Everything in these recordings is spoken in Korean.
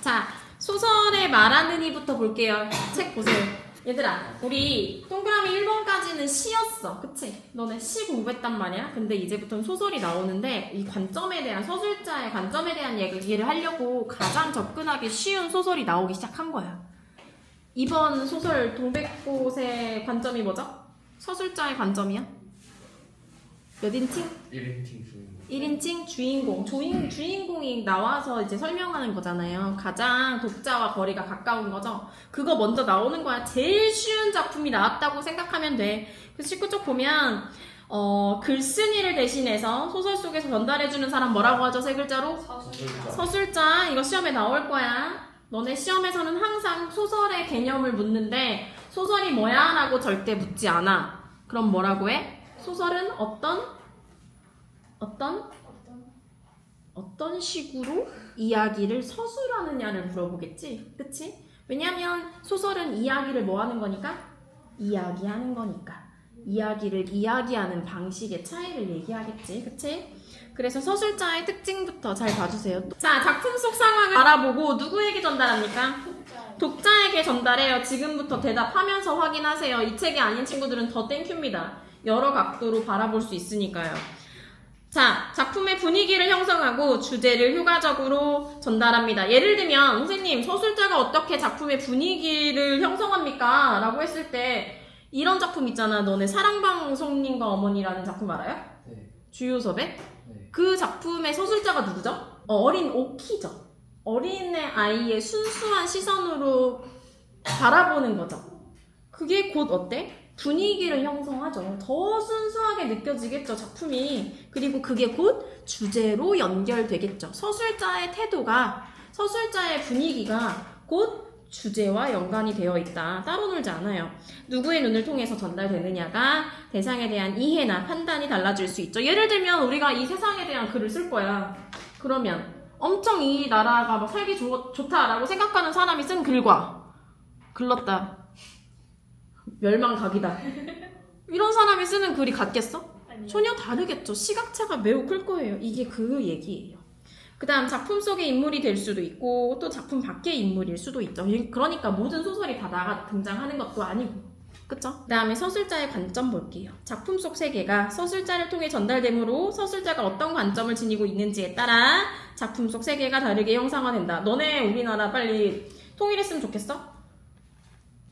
자, 소설의 말하는 이부터 볼게요. 책 보세요. 얘들아, 우리 동그라미 1번까지는 시였어. 그치? 너네 시 공부했단 말이야? 근데 이제부터는 소설이 나오는데 이 관점에 대한, 서술자의 관점에 대한 얘기를 하려고 가장 접근하기 쉬운 소설이 나오기 시작한 거야. 이번 소설 동백꽃의 관점이 뭐죠? 서술자의 관점이야? 몇 인칭? 1인칭 주인공. 1인칭 주인공. 주인공이 나와서 이제 설명하는 거잖아요. 가장 독자와 거리가 가까운 거죠. 그거 먼저 나오는 거야. 제일 쉬운 작품이 나왔다고 생각하면 돼. 그래서 19쪽 보면 글쓴이를 대신해서 소설 속에서 전달해주는 사람 뭐라고 하죠? 세 글자로? 서술자. 서술자. 이거 시험에 나올 거야. 너네 시험에서는 항상 소설의 개념을 묻는데 소설이 뭐야? 라고 절대 묻지 않아. 그럼 뭐라고 해? 소설은 어떤 식으로 이야기를 서술하느냐를 물어보겠지? 그치? 왜냐면 소설은 이야기를 뭐 하는 거니까? 이야기하는 거니까. 이야기를 이야기하는 방식의 차이를 얘기하겠지? 그치? 그래서 서술자의 특징부터 잘 봐주세요. 자, 작품 속 상황을 알아보고 누구에게 전달합니까? 독자에게 전달해요. 지금부터 대답하면서 확인하세요. 이 책이 아닌 친구들은 더 땡큐입니다. 여러 각도로 바라볼 수 있으니까요. 자, 작품의 분위기를 형성하고 주제를 효과적으로 전달합니다. 예를 들면 선생님, 서술자가 어떻게 작품의 분위기를 형성합니까? 라고 했을 때 이런 작품 있잖아. 너네 사랑방송님과 어머니라는 작품 알아요? 네. 주요섭의? 네. 그 작품의 서술자가 누구죠? 어린 오키죠. 어린애 아이의 순수한 시선으로 바라보는 거죠. 그게 곧 어때? 분위기를 형성하죠. 더 순수하게 느껴지겠죠, 작품이. 그리고 그게 곧 주제로 연결되겠죠. 서술자의 태도가, 서술자의 분위기가 곧 주제와 연관이 되어 있다. 따로 놀지 않아요. 누구의 눈을 통해서 전달되느냐가 대상에 대한 이해나 판단이 달라질 수 있죠. 예를 들면 우리가 이 세상에 대한 글을 쓸 거야. 그러면 엄청 이 나라가 막 살기 좋다라고 생각하는 사람이 쓴 글과 글렀다. 멸망각이다. 이런 사람이 쓰는 글이 같겠어? 전혀 다르겠죠. 시각차가 매우 클 거예요. 이게 그 얘기예요. 그 다음 작품 속의 인물이 될 수도 있고 또 작품 밖의 인물일 수도 있죠. 그러니까 모든 소설이 다 나가 등장하는 것도 아니고. 그쵸? 그 다음에 서술자의 관점 볼게요. 작품 속 세계가 서술자를 통해 전달되므로 서술자가 어떤 관점을 지니고 있는지에 따라 작품 속 세계가 다르게 형상화된다. 너네 우리나라 빨리 통일했으면 좋겠어?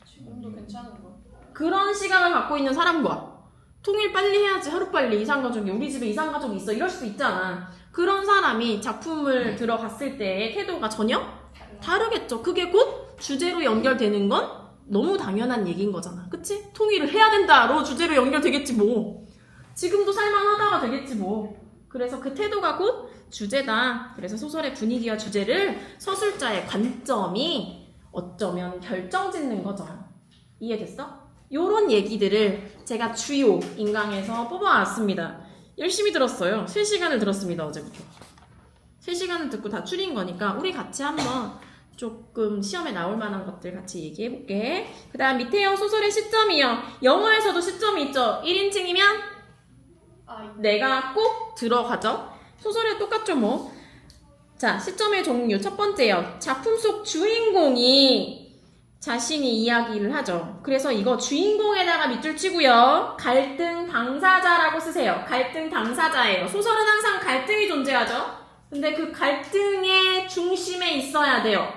지금도 괜찮은 거. 그런 시각을 갖고 있는 사람과 통일 빨리 해야지, 하루빨리 이산가족이, 우리 집에 이산가족이 있어, 이럴 수도 있잖아. 그런 사람이 작품을 들어갔을 때의 태도가 전혀 다르겠죠. 그게 곧 주제로 연결되는 건 너무 당연한 얘기인 거잖아. 그치? 통일을 해야 된다로 주제로 연결되겠지 뭐. 지금도 살만하다가 되겠지 뭐. 그래서 그 태도가 곧 주제다. 그래서 소설의 분위기와 주제를 서술자의 관점이 어쩌면 결정짓는 거죠. 이해됐어? 요런 얘기들을 제가 주요 인강에서 뽑아왔습니다. 열심히 들었어요. 3시간을 들었습니다, 어제부터. 3시간을 듣고 다 추린 거니까 우리 같이 한번 조금 시험에 나올 만한 것들 같이 얘기해볼게. 그 다음 밑에요. 소설의 시점이요. 영어에서도 시점이 있죠. 1인칭이면 내가 꼭 들어가죠. 소설에 똑같죠 뭐. 자, 시점의 종류 첫 번째요. 작품 속 주인공이 자신이 이야기를 하죠. 그래서 이거 주인공에다가 밑줄 치고요. 갈등 당사자라고 쓰세요. 갈등 당사자예요. 소설은 항상 갈등이 존재하죠. 근데 그 갈등의 중심에 있어야 돼요.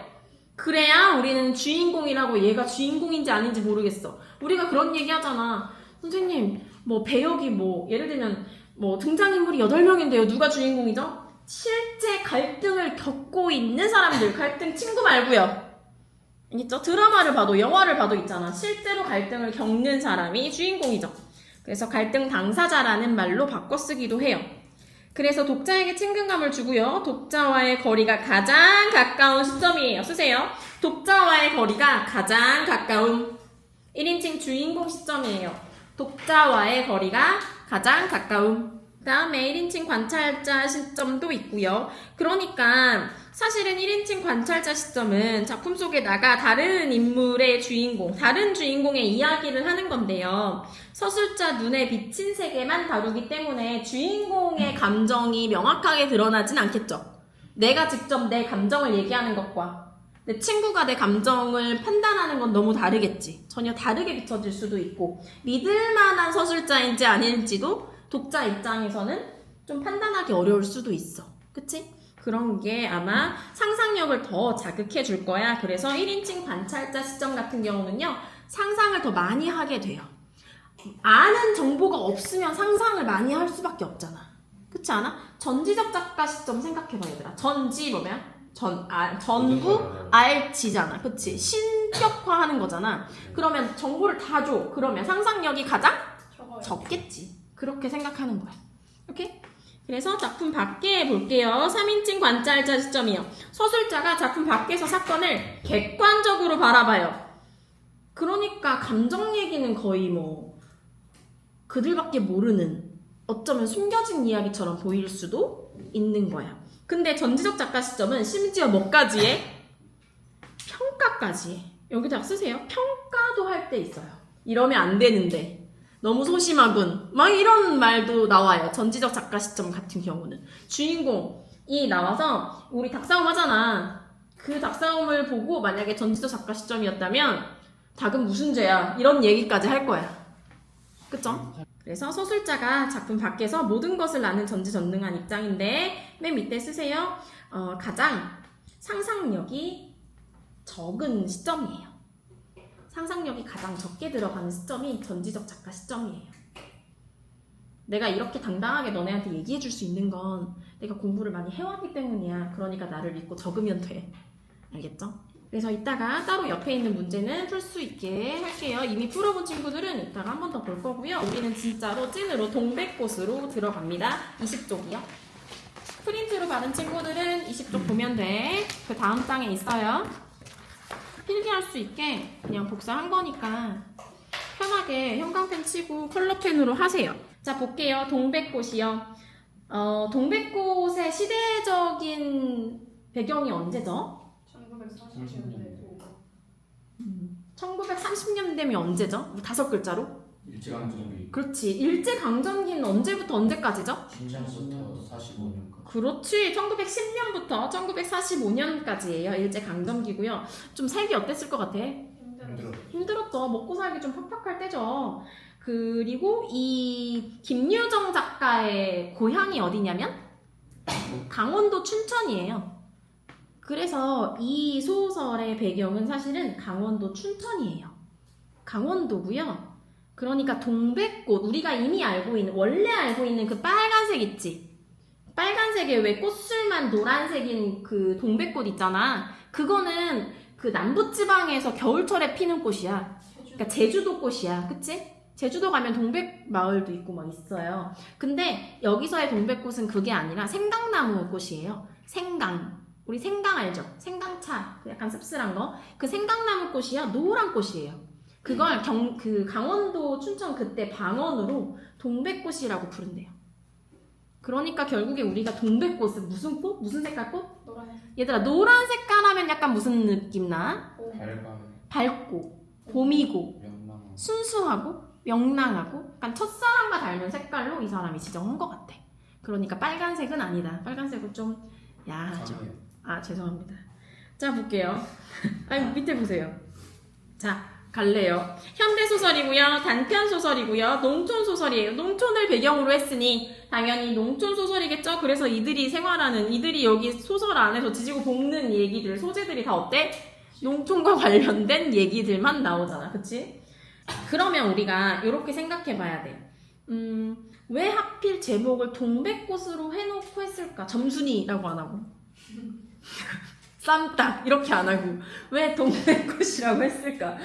그래야 우리는 주인공이라고 얘가 주인공인지 아닌지 모르겠어. 우리가 그런 얘기 하잖아. 선생님, 뭐 배역이 뭐 예를 들면 뭐 등장인물이 8명인데요. 누가 주인공이죠? 실제 갈등을 겪고 있는 사람들, 갈등 친구 말고요. 있죠? 드라마를 봐도 영화를 봐도 있잖아. 실제로 갈등을 겪는 사람이 주인공이죠. 그래서 갈등 당사자라는 말로 바꿔 쓰기도 해요. 그래서 독자에게 친근감을 주고요. 독자와의 거리가 가장 가까운 시점이에요. 쓰세요. 독자와의 거리가 가장 가까운 1인칭 주인공 시점이에요. 독자와의 거리가 가장 가까운. 그 다음에 1인칭 관찰자 시점도 있고요. 그러니까 사실은 1인칭 관찰자 시점은 작품 속에 나가 다른 인물의 주인공, 다른 주인공의 이야기를 하는 건데요. 서술자 눈에 비친 세계만 다루기 때문에 주인공의 감정이 명확하게 드러나진 않겠죠. 내가 직접 내 감정을 얘기하는 것과 내 친구가 내 감정을 판단하는 건 너무 다르겠지. 전혀 다르게 비춰질 수도 있고 믿을 만한 서술자인지 아닐지도 독자 입장에서는 좀 판단하기 어려울 수도 있어. 그치? 그런 게 아마 상상력을 더 자극해 줄 거야. 그래서 1인칭 관찰자 시점 같은 경우는요. 상상을 더 많이 하게 돼요. 아는 정보가 없으면 상상을 많이 할 수밖에 없잖아. 그렇지 않아? 전지적 작가 시점 생각해봐 얘들아. 전지 뭐냐? 전부 알지잖아. 그치? 신격화하는 거잖아. 그러면 정보를 다 줘. 그러면 상상력이 가장 적어요. 적겠지. 그렇게 생각하는 거야. 오케이? 그래서 작품 밖에 볼게요. 3인칭 관찰자 시점이요. 서술자가 작품 밖에서 사건을 객관적으로 바라봐요. 그러니까 감정 얘기는 거의 뭐 그들밖에 모르는 어쩌면 숨겨진 이야기처럼 보일 수도 있는 거야. 근데 전지적 작가 시점은 심지어 뭐까지 해? 평가까지 해. 여기다 쓰세요. 평가도 할 때 있어요. 이러면 안 되는데 너무 소심하군 막 이런 말도 나와요. 전지적 작가 시점 같은 경우는 주인공이 나와서 우리 닭싸움 하잖아. 그 닭싸움을 보고 만약에 전지적 작가 시점이었다면 닭은 무슨 죄야 이런 얘기까지 할 거야. 그쵸? 그래서 서술자가 작품 밖에서 모든 것을 아는 전지전능한 입장인데 맨 밑에 쓰세요. 가장 상상력이 적은 시점이에요. 상상력이 가장 적게 들어가는 시점이 전지적 작가 시점이에요. 내가 이렇게 당당하게 너네한테 얘기해 줄 수 있는 건 내가 공부를 많이 해왔기 때문이야. 그러니까 나를 믿고 적으면 돼. 알겠죠? 그래서 이따가 따로 옆에 있는 문제는 풀 수 있게 할게요. 이미 풀어본 친구들은 이따가 한 번 더 볼 거고요. 우리는 진짜로 찐으로 동백꽃으로 들어갑니다. 20쪽이요. 프린트로 받은 친구들은 20쪽 보면 돼. 그 다음 장에 있어요. 필기할 수 있게 그냥 복사한 거니까 편하게 형광펜 치고 컬러펜으로 하세요. 자, 볼게요. 동백꽃이요. 동백꽃의 시대적인 배경이 언제죠? 1940년대 1930년대면 언제죠? 5글자로? 일제강점기 그렇지. 일제강점기는 언제부터 언제까지죠? 신장부터 45년까지. 그렇지. 1910년부터 1945년까지예요. 일제강점기고요. 좀 살기 어땠을 것 같아? 힘들어. 힘들었죠. 먹고 살기 좀 팍팍할 때죠. 그리고 이 김유정 작가의 고향이 어디냐면 강원도 춘천이에요. 그래서 이 소설의 배경은 사실은 강원도 춘천이에요. 강원도고요. 그러니까 동백꽃, 우리가 이미 알고 있는, 원래 알고 있는 그 빨간색 있지? 빨간색에 왜 꽃술만 노란색인 그 동백꽃 있잖아. 그거는 그 남부지방에서 겨울철에 피는 꽃이야. 그러니까 제주도 꽃이야. 그치? 제주도 가면 동백 마을도 있고 막 있어요. 근데 여기서의 동백꽃은 그게 아니라 생강나무 꽃이에요. 생강. 우리 생강 알죠? 생강차. 그 약간 씁쓸한 거. 그 생강나무 꽃이요. 노란 꽃이에요. 그걸 그 강원도 춘천 그때 방언으로 동백꽃이라고 부른대요. 그러니까 결국에 우리가 동백꽃은 무슨 꽃? 무슨 색깔 꽃? 노란색. 얘들아 노란 색깔 하면 약간 무슨 느낌 나? 밝아 밝고 봄이고 명랑 순수하고 명랑하고 약간 첫사랑과 닮은 색깔로 이 사람이 지정한 것 같아. 그러니까 빨간색은 아니다. 빨간색은 좀 야하죠. 아 죄송합니다. 자 볼게요. 아니 밑에 보세요. 자 갈래요. 현대소설이고요. 단편소설이고요. 농촌소설이에요. 농촌을 배경으로 했으니 당연히 농촌소설이겠죠. 그래서 이들이 생활하는, 이들이 여기 소설 안에서 지지고 볶는 얘기들, 소재들이 다 어때? 농촌과 관련된 얘기들만 나오잖아. 그치? 그러면 우리가 이렇게 생각해 봐야 돼. 왜 하필 제목을 동백꽃으로 해놓고 했을까? 점순이라고 안 하고 쌈딱 이렇게 안 하고 왜 동백꽃이라고 했을까?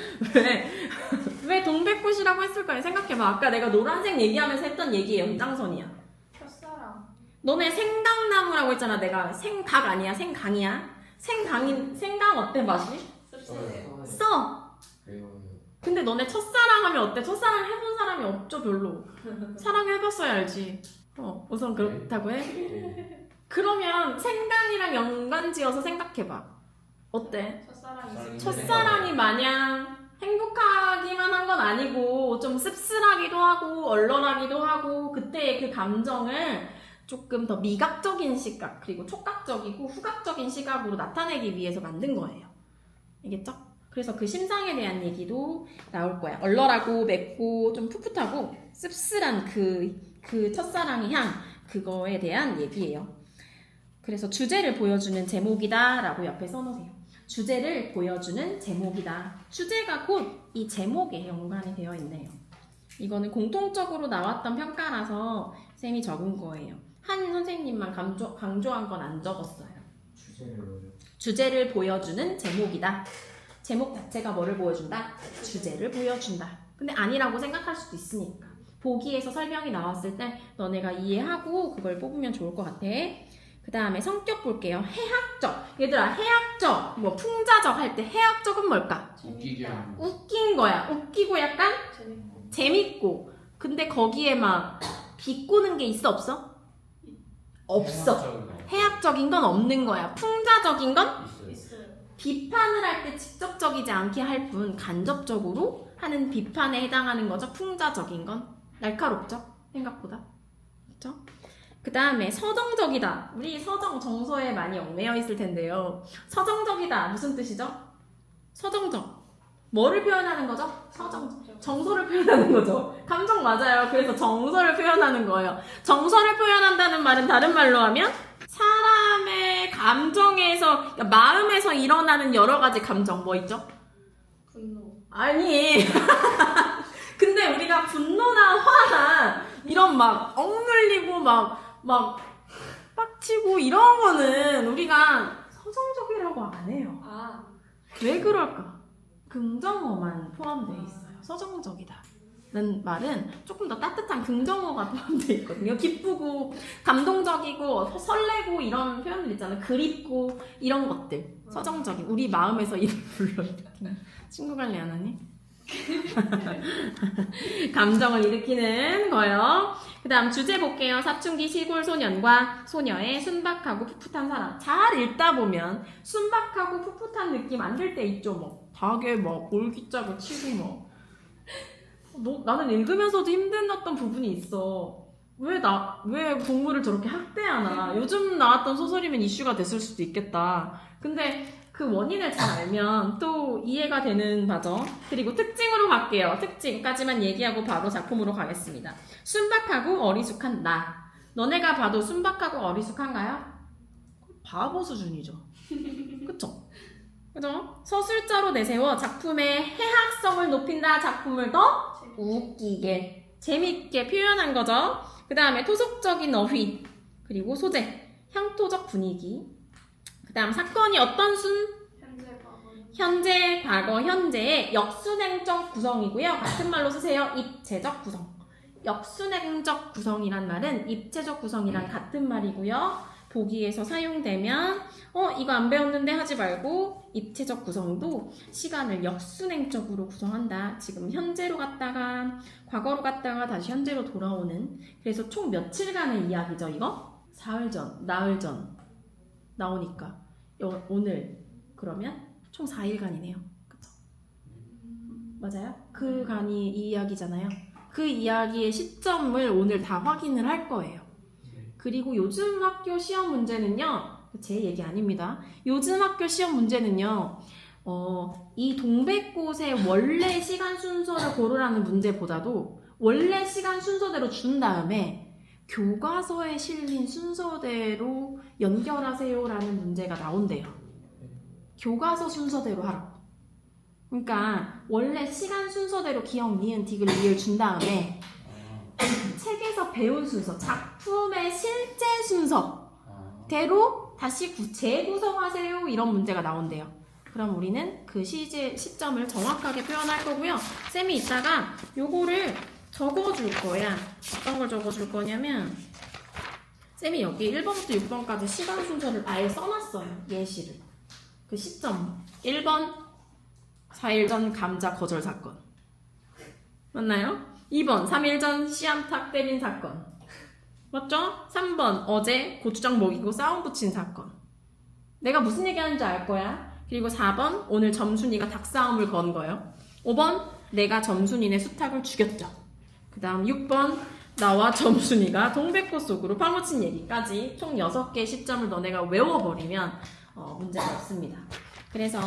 왜 동백꽃이라고 했을까? 생각해봐. 아까 내가 노란색 얘기하면서 했던 얘기의 연장선이야. 첫사랑. 너네 생강나무라고 했잖아. 내가 생닭 아니야. 생강이야. 생강 어때 맛이? 씁쓸해요. 써. 근데 너네 첫사랑 하면 어때? 첫사랑 해본 사람이 없죠 별로. 사랑해봤어야 알지. 우선 그렇다고 해? 그러면 생강이랑 연관지어서 생각해봐. 어때? 첫사랑이 첫사랑이 마냥 행복하기만 한 건 아니고 좀 씁쓸하기도 하고 얼얼하기도 하고 그때의 그 감정을 조금 더 미각적인 시각 그리고 촉각적이고 후각적인 시각으로 나타내기 위해서 만든 거예요. 알겠죠? 그래서 그 심상에 대한 얘기도 나올 거야. 얼얼하고 맵고 좀 풋풋하고 씁쓸한 그 첫사랑의 향, 그거에 대한 얘기예요. 그래서 주제를 보여주는 제목이다 라고 옆에 써놓으세요. 주제를 보여주는 제목이다. 주제가 곧 이 제목에 연관이 되어 있네요. 이거는 공통적으로 나왔던 평가라서 쌤이 적은 거예요. 한 선생님만 강조한 건 안 적었어요. 주제를 보여주는 제목이다. 제목 자체가 뭐를 보여준다? 주제를 보여준다. 근데 아니라고 생각할 수도 있으니까. 보기에서 설명이 나왔을 때 너네가 이해하고 그걸 뽑으면 좋을 것 같아. 그 다음에 성격 볼게요. 해학적. 얘들아, 해학적, 뭐 풍자적 할 때 해학적은 뭘까? 웃기게 하는 거. 웃긴 거야. 웃기고 약간 재밌고. 재밌고. 근데 거기에 막 비꼬는 게 있어, 없어? 없어. 해학적인 건 없는 거야. 풍자적인 건 있어요. 있어요. 비판을 할 때 직접적이지 않게 할 뿐 간접적으로 하는 비판에 해당하는 거죠. 풍자적인 건 날카롭죠. 생각보다. 그렇죠? 그 다음에 서정적이다. 우리 서정 정서에 많이 얽매여 있을 텐데요. 서정적이다. 무슨 뜻이죠? 서정적. 뭐를 표현하는 거죠? 정서를 표현하는 거죠. 감정 맞아요. 그래서 정서를 표현하는 거예요. 정서를 표현한다는 말은 다른 말로 하면 사람의 감정에서, 그러니까 마음에서 일어나는 여러 가지 감정 뭐 있죠? 분노. 아니. 근데 우리가 분노나 화나 이런 막 억눌리고 막 빡치고 이런 거는 우리가 서정적이라고 안 해요. 아, 왜 그럴까? 긍정어만 포함되어 있어요. 서정적이다. 는 말은 조금 더 따뜻한 긍정어가 포함되어 있거든요. 기쁘고 감동적이고 설레고 이런 표현들 있잖아요. 그립고 이런 것들. 서정적인. 우리 마음에서 이름 불러일으키는. 친구 관리 안 하니? 감정을 일으키는 거요. 그 다음 주제 볼게요. 사춘기 시골 소년과 소녀의 순박하고 풋풋한 사랑. 잘 읽다 보면 순박하고 풋풋한 느낌 안 들 때 있죠. 뭐 닭에 막 볼기짝을 치고 나는 읽으면서도 힘들었던 부분이 있어. 왜 동물을 저렇게 학대하나. 요즘 나왔던 소설이면 이슈가 됐을 수도 있겠다. 근데 그 원인을 잘 알면 또 이해가 되는 바죠. 그리고 특징으로 갈게요. 특징까지만 얘기하고 바로 작품으로 가겠습니다. 순박하고 어리숙한 나. 너네가 봐도 순박하고 어리숙한가요? 바보 수준이죠. 그쵸? 그죠? 서술자로 내세워 작품의 해학성을 높인다. 작품을 더 웃기게, 재밌게 표현한 거죠. 그 다음에 토속적인 어휘, 그리고 소재, 향토적 분위기. 그 다음 사건이 어떤 현재, 과거, 현재의 역순행적 구성이고요. 같은 말로 쓰세요. 입체적 구성. 역순행적 구성이란 말은 입체적 구성이랑 같은 말이고요. 보기에서 사용되면 이거 안 배웠는데 하지 말고 입체적 구성도 시간을 역순행적으로 구성한다. 지금 현재로 갔다가 과거로 갔다가 다시 현재로 돌아오는. 그래서 총 며칠간의 이야기죠. 이거? 사흘 전, 나흘 전 나오니까 오늘 그러면 총 4일간이네요. 그쵸? 맞아요? 그 간이 이 이야기잖아요. 그 이야기의 시점을 오늘 다 확인을 할 거예요. 그리고 요즘 학교 시험 문제는요, 제 얘기 아닙니다. 요즘 학교 시험 문제는요, 이 동백꽃의 원래 시간 순서를 고르라는 문제보다도 원래 시간 순서대로 준 다음에 교과서에 실린 순서대로 연결하세요라는 문제가 나온대요. 교과서 순서대로 하라고. 그러니까 원래 시간 순서대로 기억, 니은, 디귿, 리을 준 다음에 책에서 배운 순서, 작품의 실제 순서대로 다시 재구성하세요. 이런 문제가 나온대요. 그럼 우리는 그 시점을 정확하게 표현할 거고요. 쌤이 이따가 요거를 적어줄 거야. 어떤 걸 적어줄 거냐면 쌤이 여기 1번부터 6번까지 시간 순서를 아예 써놨어요. 예시를. 그 시점. 1번 4일 전 감자 거절 사건. 맞나요? 2번 3일 전 씨암탉 때린 사건. 맞죠? 3번 어제 고추장 먹이고 싸움 붙인 사건. 내가 무슨 얘기하는지 알 거야. 그리고 4번 오늘 점순이가 닭싸움을 건 거예요. 5번 내가 점순이네 수탉을 죽였죠. 그 다음 6번 나와 점순이가 동백꽃 속으로 파묻힌 얘기까지 총 6개의 시점을 너네가 외워버리면 문제가 없습니다. 그래서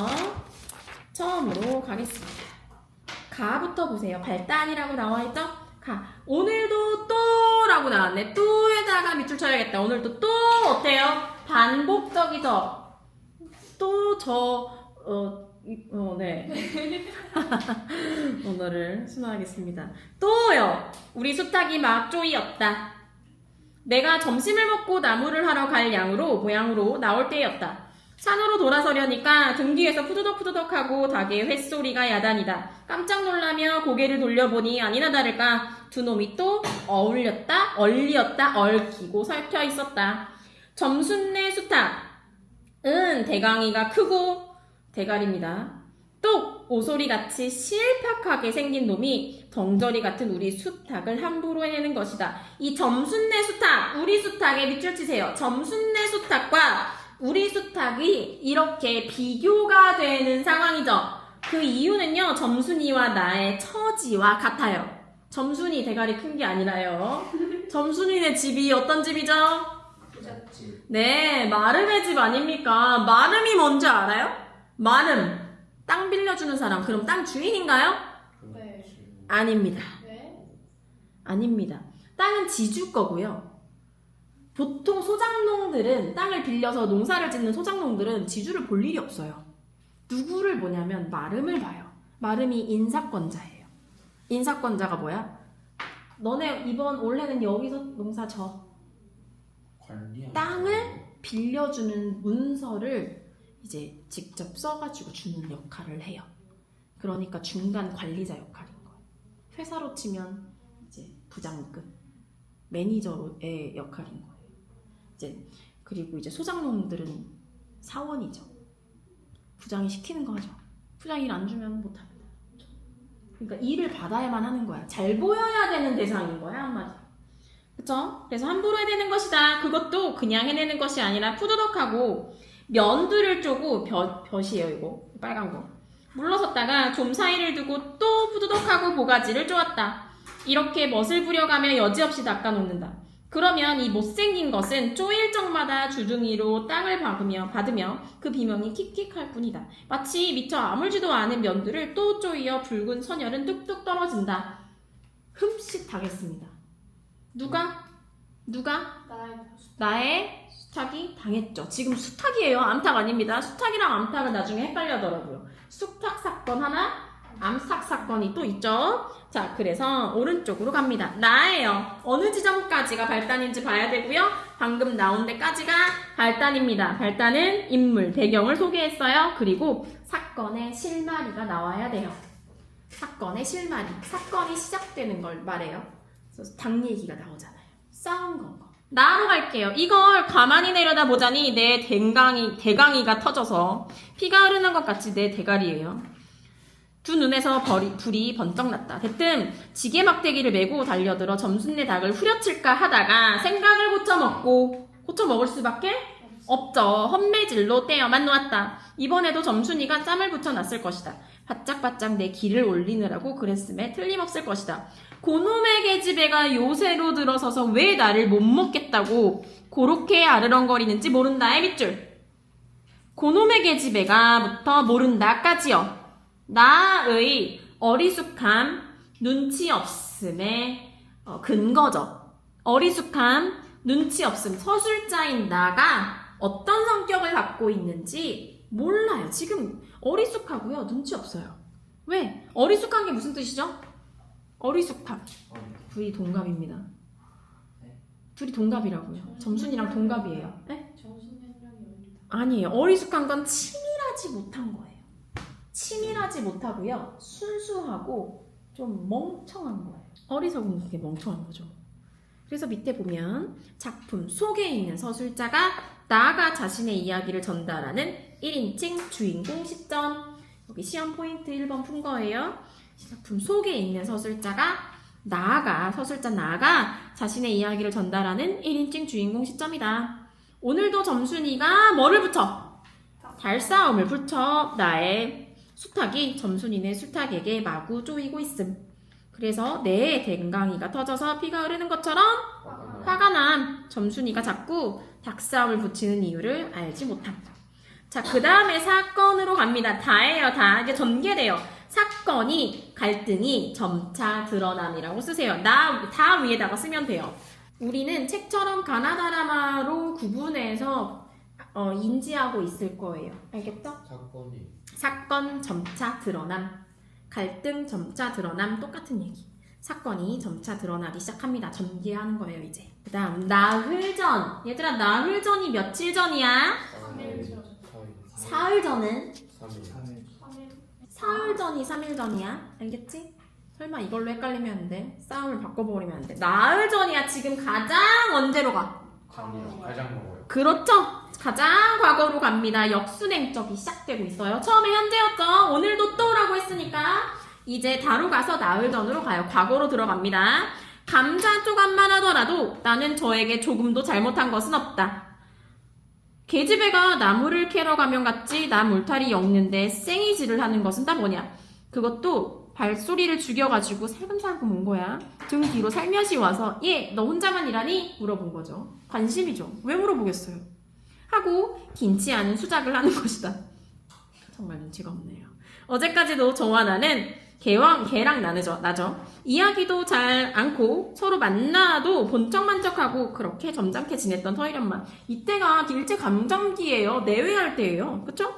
처음으로 가겠습니다. 가부터 보세요. 발단이라고 나와있죠? 가. 오늘도 또라고 나왔네. 또에다가 밑줄 쳐야겠다. 오늘도 또 어때요? 반복적이죠? 네. 언어를 순화하겠습니다. 또요. 우리 수탉이 막 쪼이었다. 내가 점심을 먹고 나무를 하러 갈 모양으로 나올 때였다. 산으로 돌아서려니까 등 뒤에서 푸드덕푸드덕하고 닭의 횟소리가 야단이다. 깜짝 놀라며 고개를 돌려보니 아니나 다를까 두 놈이 또 얼리었다 얽히고 설켜 있었다. 점순내 수탉은 대강이가 크고 대가리입니다. 똑 오소리같이 실팍하게 생긴 놈이 덩저리 같은 우리 수탉을 함부로 해내는 것이다. 이 점순내 수탉, 우리 수탉에 밑줄 치세요. 점순내 수탉과 우리 수탉이 이렇게 비교가 되는 상황이죠. 그 이유는요, 점순이와 나의 처지와 같아요. 점순이 대가리 큰 게 아니라요. 점순이네 집이 어떤 집이죠? 부잣집. 네, 마름의 집 아닙니까? 마름이 뭔지 알아요? 마름. 땅 빌려주는 사람. 그럼 땅 주인인가요? 네. 아닙니다. 네. 아닙니다. 땅은 지주 거고요. 보통 소작농들은 땅을 빌려서 농사를 짓는 소작농들은 지주를 볼 일이 없어요. 누구를 보냐면 마름을 봐요. 마름이 인사권자예요. 인사권자가 뭐야? 너네 이번 올해는 여기서 농사 져. 관리. 땅을 빌려주는 문서를 이제 직접 써가지고 주는 역할을 해요. 그러니까 중간 관리자 역할인 거예요. 회사로 치면 이제 부장급, 매니저의 역할인 거예요. 그리고 이제 소작농들은 사원이죠. 부장이 시키는 거 하죠. 부장 일 안 주면 못합니다. 그러니까 일을 받아야만 하는 거야. 잘 보여야 되는 대상인 거야, 한마디로. 그쵸? 그래서 함부로 해내는 것이다. 그것도 그냥 해내는 것이 아니라 푸드덕하고 면들을 쪼고 볕이에요, 이거. 빨간 거. 물러섰다가 좀 사이를 두고 또 푸드덕하고 보가지를 쪼았다. 이렇게 멋을 부려가며 여지없이 닦아놓는다. 그러면 이 못생긴 것은 쪼일 적마다 주둥이로 땅을 받으며 그 비명이 킥킥할 뿐이다. 마치 미처 아물지도 않은 면들을 또 쪼이어 붉은 선열은 뚝뚝 떨어진다. 흠칫 당했습니다. 누가? 나의 수탉이 당했죠. 지금 수탉이에요. 암탉 아닙니다. 수탉이랑 암탉은 나중에 헷갈려더라고요. 수탉 사건 하나, 암탉 사건이 또 있죠. 자, 그래서 오른쪽으로 갑니다. 나예요. 어느 지점까지가 발단인지 봐야 되고요. 방금 나온 데까지가 발단입니다. 발단은 인물, 배경을 소개했어요. 그리고 사건의 실마리가 나와야 돼요. 사건의 실마리. 사건이 시작되는 걸 말해요. 그래서 당 얘기가 나오잖아요. 싸운 거. 나로 갈게요. 이걸 가만히 내려다보자니 내 대강이가 터져서 피가 흐르는 것 같이 내 대가리예요. 두 눈에서 불이 번쩍 났다. 대뜸 지게 막대기를 메고 달려들어 점순내 닭을 후려칠까 하다가 생각을 고쳐 먹을 수밖에 없죠. 헛매질로 떼어만 놓았다. 이번에도 점순이가 쌈을 붙여놨을 것이다. 바짝바짝 내 기를 올리느라고 그랬음에 틀림없을 것이다. 고놈의 계집애가 요새로 들어서서 왜 나를 못 먹겠다고 그렇게 아르렁거리는지 모른다의 밑줄. 고놈의 계집애가부터 모른다까지요. 나의 어리숙함, 눈치 없음의 근거죠. 어리숙함, 눈치 없음, 서술자인 나가 어떤 성격을 갖고 있는지 몰라요. 지금 어리숙하고요. 눈치 없어요. 왜? 어리숙한 게 무슨 뜻이죠? 어리숙함. 둘이 동갑입니다. 둘이 동갑이라고요. 점순이랑 동갑이에요. 네? 아니에요. 어리숙한 건 치밀하지 못한 거예요. 치밀하지 못하고요. 순수하고 좀 멍청한 거예요. 어리석은 그게 멍청한 거죠. 그래서 밑에 보면 작품 속에 있는 서술자가 나가 자신의 이야기를 전달하는 1인칭 주인공 시점. 여기 시험 포인트 1번 푼 거예요. 작품 속에 있는 서술자 나가 자신의 이야기를 전달하는 1인칭 주인공 시점이다. 오늘도 점순이가 뭐를 붙여? 달싸움을 붙여 나의 수탉이 점순이네 수탉에게 마구 쪼이고 있음. 그래서 내 댕강이가 터져서 피가 흐르는 것처럼 화가 난 점순이가 자꾸 닭싸움을 붙이는 이유를 알지 못함. 자, 그 다음에 사건으로 갑니다. 다예요, 다. 이게 전개돼요. 사건이, 갈등이 점차 드러남이라고 쓰세요. 다 위에다가 쓰면 돼요. 우리는 책처럼 가나다라마로 구분해서 인지하고 있을 거예요. 알겠죠? 사건이 사건 점차 드러남, 갈등 점차 드러남 똑같은 얘기. 사건이 점차 드러나기 시작합니다. 전개하는 거예요, 이제. 그 다음 나흘 전. 얘들아, 나흘 전이 며칠 전이야? 3일 전. 사흘 전은? 3일 3일. 사흘 전이 3일 전이야? 알겠지? 설마 이걸로 헷갈리면 안 돼. 싸움을 바꿔버리면 안 돼. 나흘 전이야. 지금 가장 언제로 가? 과거요. 가장 먹어요. 그렇죠. 가장 과거로 갑니다. 역순행적이 시작되고 있어요. 처음에 현재였죠. 오늘도 또라고 했으니까 이제 다로 가서 나흘 전으로 가요. 과거로 들어갑니다. 감자 조각만 하더라도 나는 저에게 조금도 잘못한 것은 없다. 계집애가 나무를 캐러 가면 같지 남 울타리 엮는데 생이질을 하는 것은 다 뭐냐? 그것도 발소리를 죽여가지고 살금살금 온 거야. 등 뒤로 살며시 와서 얘 너 혼자만 일하니? 물어본 거죠. 관심이죠. 왜 물어보겠어요? 하고 긴치 않은 수작을 하는 것이다. 정말 눈치가 없네요. 어제까지도 저와 나는 걔랑 나죠. 이야기도 잘 않고 서로 만나도 본척만척하고 그렇게 점잖게 지냈던 터이련만. 이때가 일제 강점기예요. 내외할 때예요. 그쵸?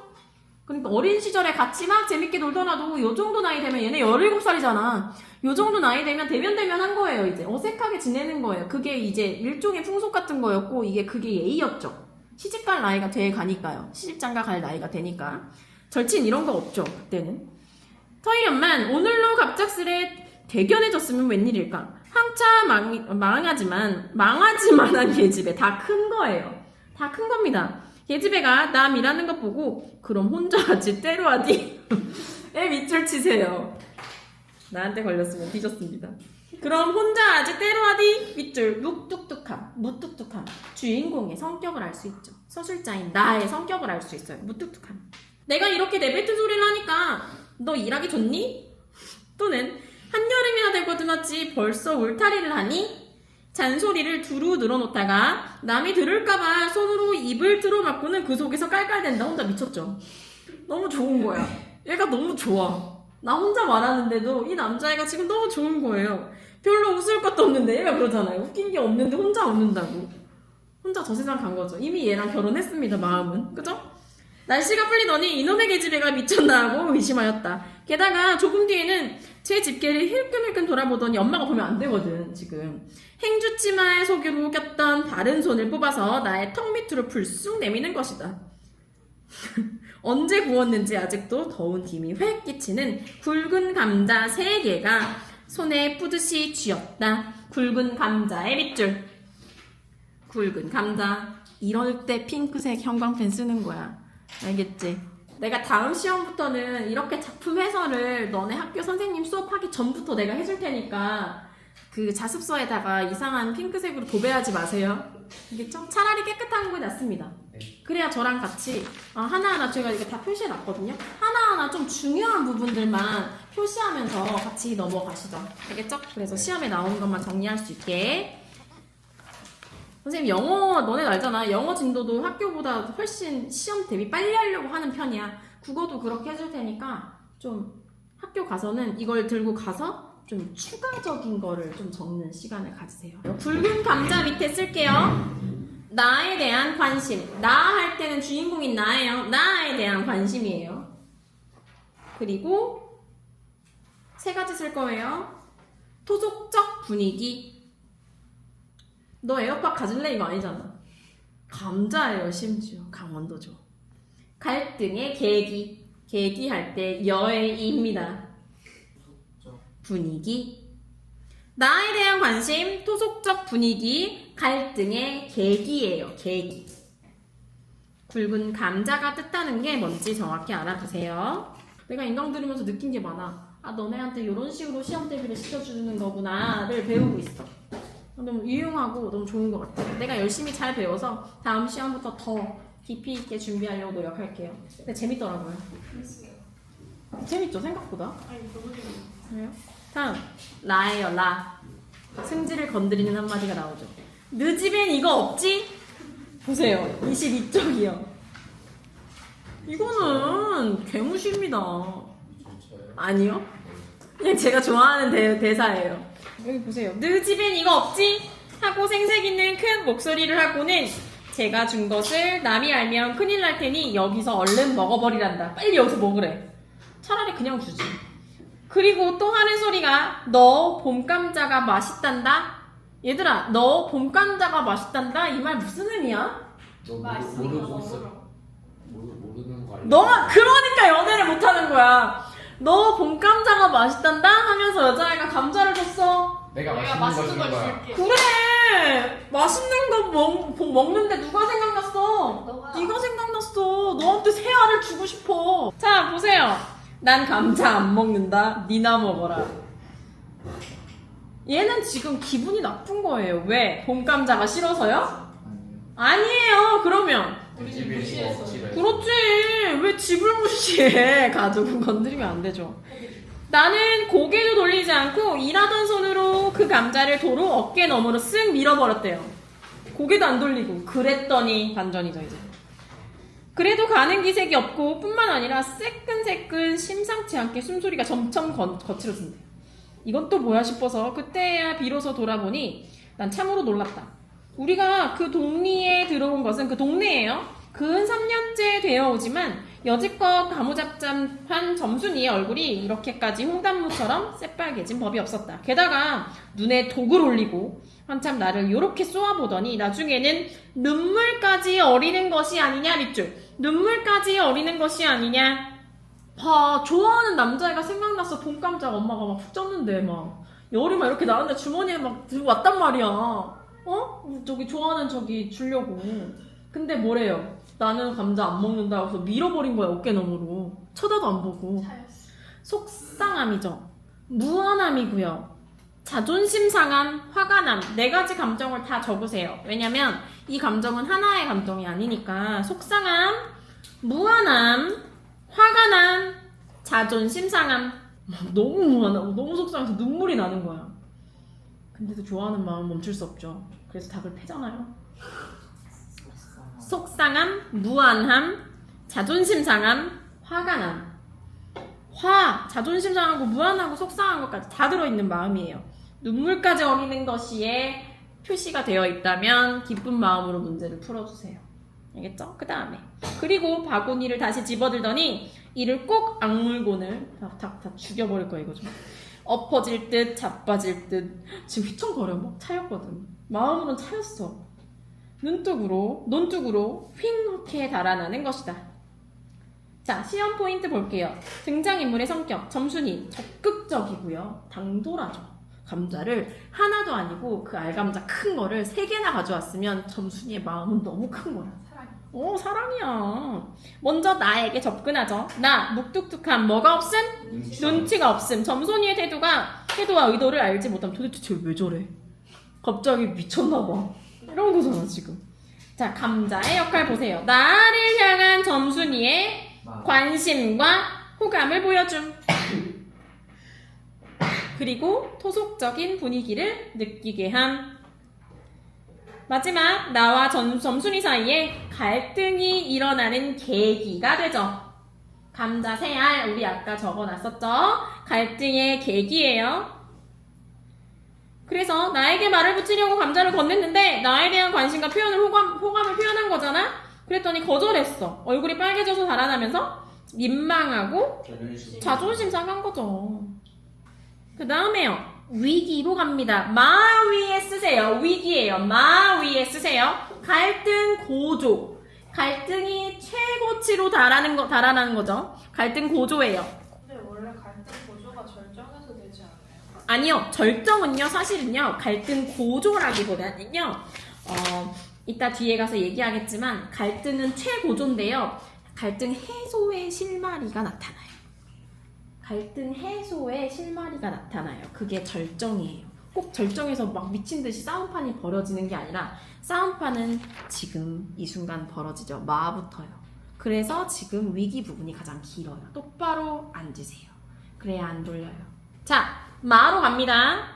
그러니까 어린 시절에 같이 막 재밌게 놀더라도 요 정도 나이 되면 얘네 17살이잖아. 요 정도 나이 되면 대면한 거예요. 이제 어색하게 지내는 거예요. 그게 이제 일종의 풍속 같은 거였고 그게 예의였죠. 시집갈 나이가 돼 가니까요. 시집장가 갈 나이가 되니까. 절친 이런 거 없죠. 그때는. 터이련만 오늘로 갑작스레 대견해졌으면 웬일일까? 한차 망하지만한 계집애 다 큰 거예요. 다 큰 겁니다. 계집애가 남 일하는 것 보고 그럼 혼자 하지 때로 하디? 에 밑줄 치세요. 나한테 걸렸으면 뒤졌습니다. 그럼 혼자 하지 때로 하디? 밑줄 무뚝뚝함. 주인공의 성격을 알 수 있죠. 서술자인 나의 성격을 알 수 있어요. 무뚝뚝함. 내가 이렇게 내뱉은 소리를 하니까 너 일하기 좋니? 또는 한여름이나 되고 드났지 벌써 울타리를 하니? 잔소리를 두루 늘어놓다가 남이 들을까봐 손으로 입을 틀어막고는 그 속에서 깔깔댄다. 혼자 미쳤죠? 너무 좋은 거야. 얘가 너무 좋아. 나 혼자 말하는데도 이 남자애가 지금 너무 좋은 거예요. 별로 웃을 것도 없는데 얘가 그러잖아요. 웃긴 게 없는데 혼자 웃는다고. 혼자 저 세상 간 거죠. 이미 얘랑 결혼했습니다. 마음은. 그죠? 날씨가 풀리더니 이놈의 계집애가 미쳤나 하고 의심하였다. 게다가 조금 뒤에는 제 집게를 힐끔힐끔 돌아보더니 엄마가 보면 안 되거든 지금. 행주치마에 속으로 꼈던 바른 손을 뽑아서 나의 턱 밑으로 불쑥 내미는 것이다. 언제 구웠는지 아직도 더운 김이 획 끼치는 굵은 감자 3개가 손에 뿌듯이 쥐었다. 굵은 감자의 밑줄. 굵은 감자. 이럴 때 핑크색 형광펜 쓰는 거야. 알겠지? 내가 다음 시험부터는 이렇게 작품 해설을 너네 학교 선생님 수업하기 전부터 내가 해줄 테니까 그 자습서에다가 이상한 핑크색으로 도배하지 마세요. 알겠죠? 차라리 깨끗한 거 낫습니다. 네. 그래야 저랑 같이 하나하나 제가 이거 다 표시해 놨거든요. 하나하나 좀 중요한 부분들만 표시하면서 같이 넘어가시죠. 알겠죠? 그래서 시험에 나오는 것만 정리할 수 있게. 선생님 영어 너네 알잖아. 영어 진도도 학교보다 훨씬 시험 대비 빨리 하려고 하는 편이야. 국어도 그렇게 해줄 테니까 좀 학교 가서는 이걸 들고 가서 좀 추가적인 거를 좀 적는 시간을 가지세요. 굵은 감자 밑에 쓸게요. 나에 대한 관심. 나 할 때는 주인공인 나예요. 나에 대한 관심이에요. 그리고 3가지 쓸 거예요. 토속적 분위기. 너 에어팟 가질래? 이거 아니잖아. 감자예요. 심지어 강원도죠. 갈등의 계기. 계기할 때 여의입니다. 분위기. 나에 대한 관심, 토속적 분위기, 갈등의 계기예요. 계기. 굵은 감자가 뜻하는 게 뭔지 정확히 알아두세요. 내가 인강 들으면서 느낀 게 많아. 너네한테 이런 식으로 시험 대비를 시켜주는 거구나를 배우고 있어. 너무 유용하고 너무 좋은 것 같아요. 내가 열심히 잘 배워서 다음 시험부터 더 깊이 있게 준비하려고 노력할게요. 근데 재밌더라고요. 재밌죠? 생각보다. 아니 너무 재밌어. 그래요? 다음 라예요. 라. 승질을 건드리는 한마디가 나오죠. 느 집엔 이거 없지? 보세요. 22쪽이요. 이거는 개무시입니다. 진짜요? 아니요. 그냥 제가 좋아하는 대사예요. 여기 보세요. 너 집엔 이거 없지? 하고 생색 있는 큰 목소리를 하고는 제가 준 것을 남이 알면 큰일 날 테니 여기서 얼른 먹어버리란다. 빨리 여기서 먹으래. 차라리 그냥 주지. 그리고 또 하는 소리가 너 봄감자가 맛있단다? 얘들아 너 봄감자가 맛있단다? 이 말 무슨 의미야? 너 모르고 있어. 모르는 거 아니야? 너가 그러니까 연애를 못하는 거야. 너 봄감자가 맛있단다? 하면서 여자애가 감자를 줬어. 내가 내가 맛있는 거 맛있는 준 걸 거야. 줄게. 그래 맛있는 거 먹는데 누가 생각났어? 너가. 네가 생각났어. 너한테 새 알을 주고 싶어. 자 보세요. 난 감자 안 먹는다. 니나 먹어라. 얘는 지금 기분이 나쁜 거예요. 왜? 봄감자가 싫어서요? 아니요. 아니에요. 그러면 우리 집 집에 무시했어. 집에. 그렇지. 왜 집을 무시해? 가족은 건드리면 안 되죠. 나는 고개도 돌리지 않고 일하던 손으로 그 감자를 도로 어깨 너머로 쓱 밀어버렸대요. 고개도 안 돌리고. 그랬더니 반전이죠 이제. 그래도 가는 기색이 없고 뿐만 아니라 새끈새끈 심상치 않게 숨소리가 점점 거칠어진대. 이건 또 뭐야 싶어서 그때야 비로소 돌아보니 난 참으로 놀랐다. 우리가 그 동리에 들어온 것은 그 동네예요. 근 3년째 되어 오지만 여지껏 가무잡잡한 점순이의 얼굴이 이렇게까지 홍단무처럼 새빨개진 법이 없었다. 게다가 눈에 독을 올리고 한참 나를 요렇게 쏘아보더니 나중에는 눈물까지 어리는 것이 아니냐 밑줄. 눈물까지 어리는 것이 아니냐. 봐, 좋아하는 남자애가 생각났어. 봄감자 엄마가 막 훅 쪘는데 막 열이 막 이렇게 나는데 주머니에 막 들고 왔단 말이야. 어? 저기 좋아하는 저기 주려고. 근데 뭐래요? 나는 감자 안 먹는다 해서 밀어버린 거야 어깨 너머로. 쳐다도 안 보고. 차였어. 속상함이죠. 무안함이고요. 자존심 상함, 화가 남. 네 가지 감정을 다 적으세요. 왜냐면 이 감정은 하나의 감정이 아니니까. 속상함, 무안함, 화가 남, 자존심 상함. 너무 무안하고 너무 속상해서 눈물이 나는 거야. 근데도 좋아하는 마음 멈출 수 없죠. 그래서 닭을 패잖아요. 속상함, 무안함, 자존심 상함, 화가 남. 자존심 상하고 무안하고 속상한 것까지 다 들어있는 마음이에요. 눈물까지 어리는 것이에 표시가 되어 있다면 기쁜 마음으로 문제를 풀어주세요. 알겠죠? 그 다음에 그리고 바구니를 다시 집어들더니 이를 꼭 악물고는 다 죽여버릴 거야 이거 좀. 엎어질 듯 자빠질 듯 지금 휘청거려 막 차였거든. 마음으론 차였어. 논뚝으로 휑하게 달아나는 것이다. 자, 시험 포인트 볼게요. 등장인물의 성격, 점순이 적극적이고요. 당돌하죠. 감자를 하나도 아니고 그 알감자 큰 거를 3개나 가져왔으면 점순이의 마음은 너무 큰 거야. 사랑. 사랑이야. 먼저 나에게 접근하죠. 나 묵뚝뚝함, 뭐가 없음? 눈치가 없음. 점순이의 태도와 의도를 알지 못함. 도대체 쟤 왜 저래? 갑자기 미쳤나봐. 이런 거잖아 지금. 자, 감자의 역할 보세요. 나를 향한 점순이의 관심과 호감을 보여줌. 그리고 토속적인 분위기를 느끼게 함. 마지막, 나와 점순이 사이에 갈등이 일어나는 계기가 되죠. 감자 새알 우리 아까 적어놨었죠? 갈등의 계기예요. 그래서 나에게 말을 붙이려고 감자를 건넸는데 나에 대한 관심과 호감을 표현한 거잖아? 그랬더니 거절했어. 얼굴이 빨개져서 달아나면서 민망하고 자존심 상한 거죠. 그 다음에요. 위기로 갑니다. 마 위에 쓰세요. 위기예요. 마 위에 쓰세요. 갈등 고조. 갈등이 최고치로 달아나는 거죠. 갈등 고조예요. 근데 원래 갈등 고조가 절정에서 되지 않아요? 아니요. 절정은요. 사실은요. 갈등 고조라기보다는요. 이따 뒤에 가서 얘기하겠지만 갈등은 최고조인데요. 갈등 해소의 실마리가 나타나요. 갈등 해소의 실마리가 나타나요. 그게 절정이에요. 꼭 절정에서 막 미친 듯이 싸움판이 벌어지는 게 아니라 싸움판은 지금 이 순간 벌어지죠. 마부터요. 그래서 지금 위기 부분이 가장 길어요. 똑바로 앉으세요. 그래야 안 돌려요. 자, 마로 갑니다.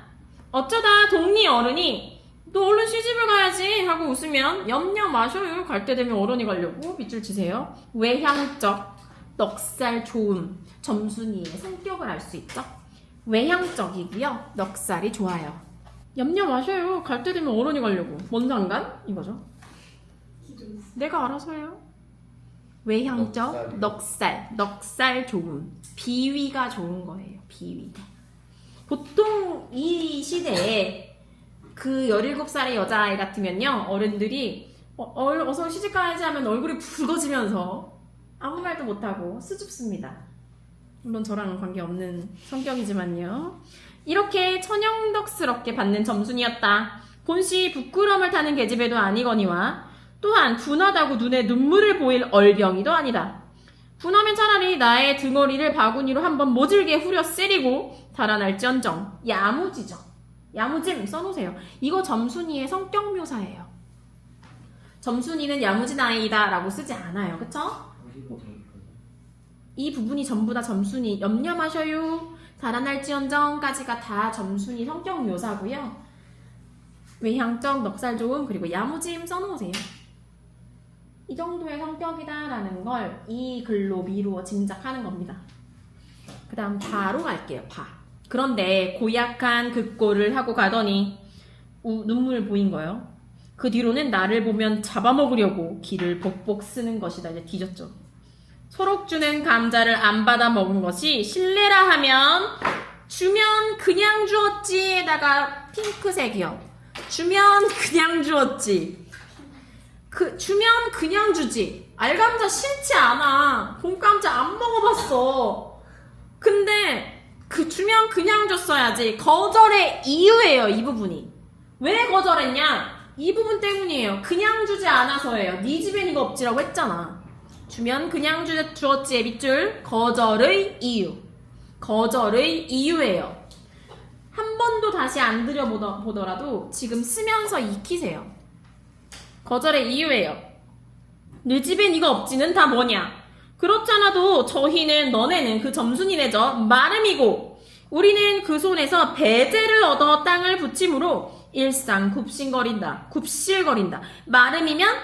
어쩌다 동리 어른이 너 얼른 시집을 가야지 하고 웃으면 염려 마셔요. 갈 때 되면 어른이 가려고 밑줄 치세요. 외향적, 넉살 좋음, 점순이의 성격을 알 수 있죠. 외향적이고요. 넉살이 좋아요. 염려 마셔요. 갈 때 되면 어른이 가려고. 뭔 상관? 이거죠. 내가 알아서 해요. 외향적, 넉살 좋음. 비위가 좋은 거예요. 비위. 보통 이 시대에 그 17살의 여자아이 같으면요, 어른들이 어서 시집 가야지 하면 얼굴이 붉어지면서 아무 말도 못하고 수줍습니다. 물론 저랑은 관계없는 성격이지만요. 이렇게 천연덕스럽게 받는 점순이었다. 본시 부끄러움을 타는 계집애도 아니거니와 또한 분하다고 눈에 눈물을 보일 얼병이도 아니다. 분하면 차라리 나의 등어리를 바구니로 한번 모질게 후려 세리고 달아날지언정. 야무지죠. 야무짐 써놓으세요. 이거 점순이의 성격 묘사예요. 점순이는 야무진 아이다 라고 쓰지 않아요. 그쵸? 이 부분이 전부 다 점순이 염려 마셔요. 달아날지언정까지가 다 점순이 성격 묘사고요. 외향적, 넉살 좋음, 그리고 야무짐 써놓으세요. 이 정도의 성격이다 라는 걸 이 글로 미루어 짐작하는 겁니다. 그 다음 바로 갈게요. 바. 그런데 고약한 그 꼴을 하고 가더니 눈물 보인 거예요. 그 뒤로는 나를 보면 잡아먹으려고 기를 복복 쓰는 것이다. 이제 뒤졌죠. 소록 주는 감자를 안 받아 먹은 것이 실례라 하면 주면 그냥 주었지에다가 핑크색이요. 주면 그냥 주었지. 주면 그냥 주지. 알감자 싫지 않아. 봄감자 안 먹어봤어. 근데 주면 그냥 줬어야지. 거절의 이유예요, 이 부분이. 왜 거절했냐? 이 부분 때문이에요. 그냥 주지 않아서예요. 네 집엔 이거 없지라고 했잖아. 주면 그냥 주었지의 밑줄. 거절의 이유. 거절의 이유예요. 한 번도 다시 안 들여보더라도 지금 쓰면서 익히세요. 거절의 이유예요. 네 집엔 이거 없지는 다 뭐냐? 그렇잖아도 저희는 너네는 그 점순이네죠. 마름이고 우리는 그 손에서 배제를 얻어 땅을 붙임으로 일상 굽실거린다. 마름이면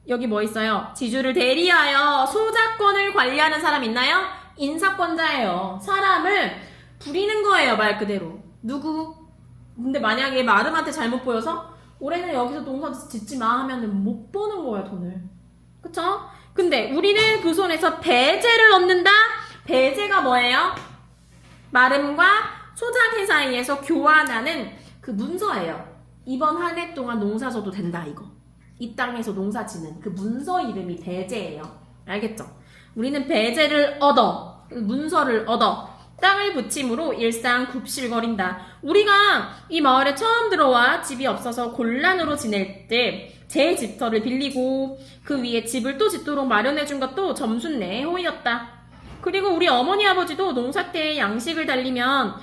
여기 뭐 있어요? 지주를 대리하여 소작권을 관리하는 사람 있나요? 인사권자예요. 사람을 부리는 거예요, 말 그대로. 누구? 근데 만약에 마름한테 잘못 보여서 올해는 여기서 농사 짓지 마 하면은 못 버는 거야, 돈을. 그쵸? 근데 우리는 그 손에서 배제를 얻는다? 배제가 뭐예요? 마름과 소작회 사이에서 교환하는 그 문서예요. 이번 한 해 동안 농사 져도 된다, 이거. 이 땅에서 농사 지는 그 문서 이름이 배제예요. 알겠죠? 우리는 배제를 얻어, 문서를 얻어 땅을 붙임으로 일상 굽실거린다. 우리가 이 마을에 처음 들어와 집이 없어서 곤란으로 지낼 때 제 집터를 빌리고 그 위에 집을 또 짓도록 마련해준 것도 점순네의 호의였다. 그리고 우리 어머니 아버지도 농사 때 양식을 달리면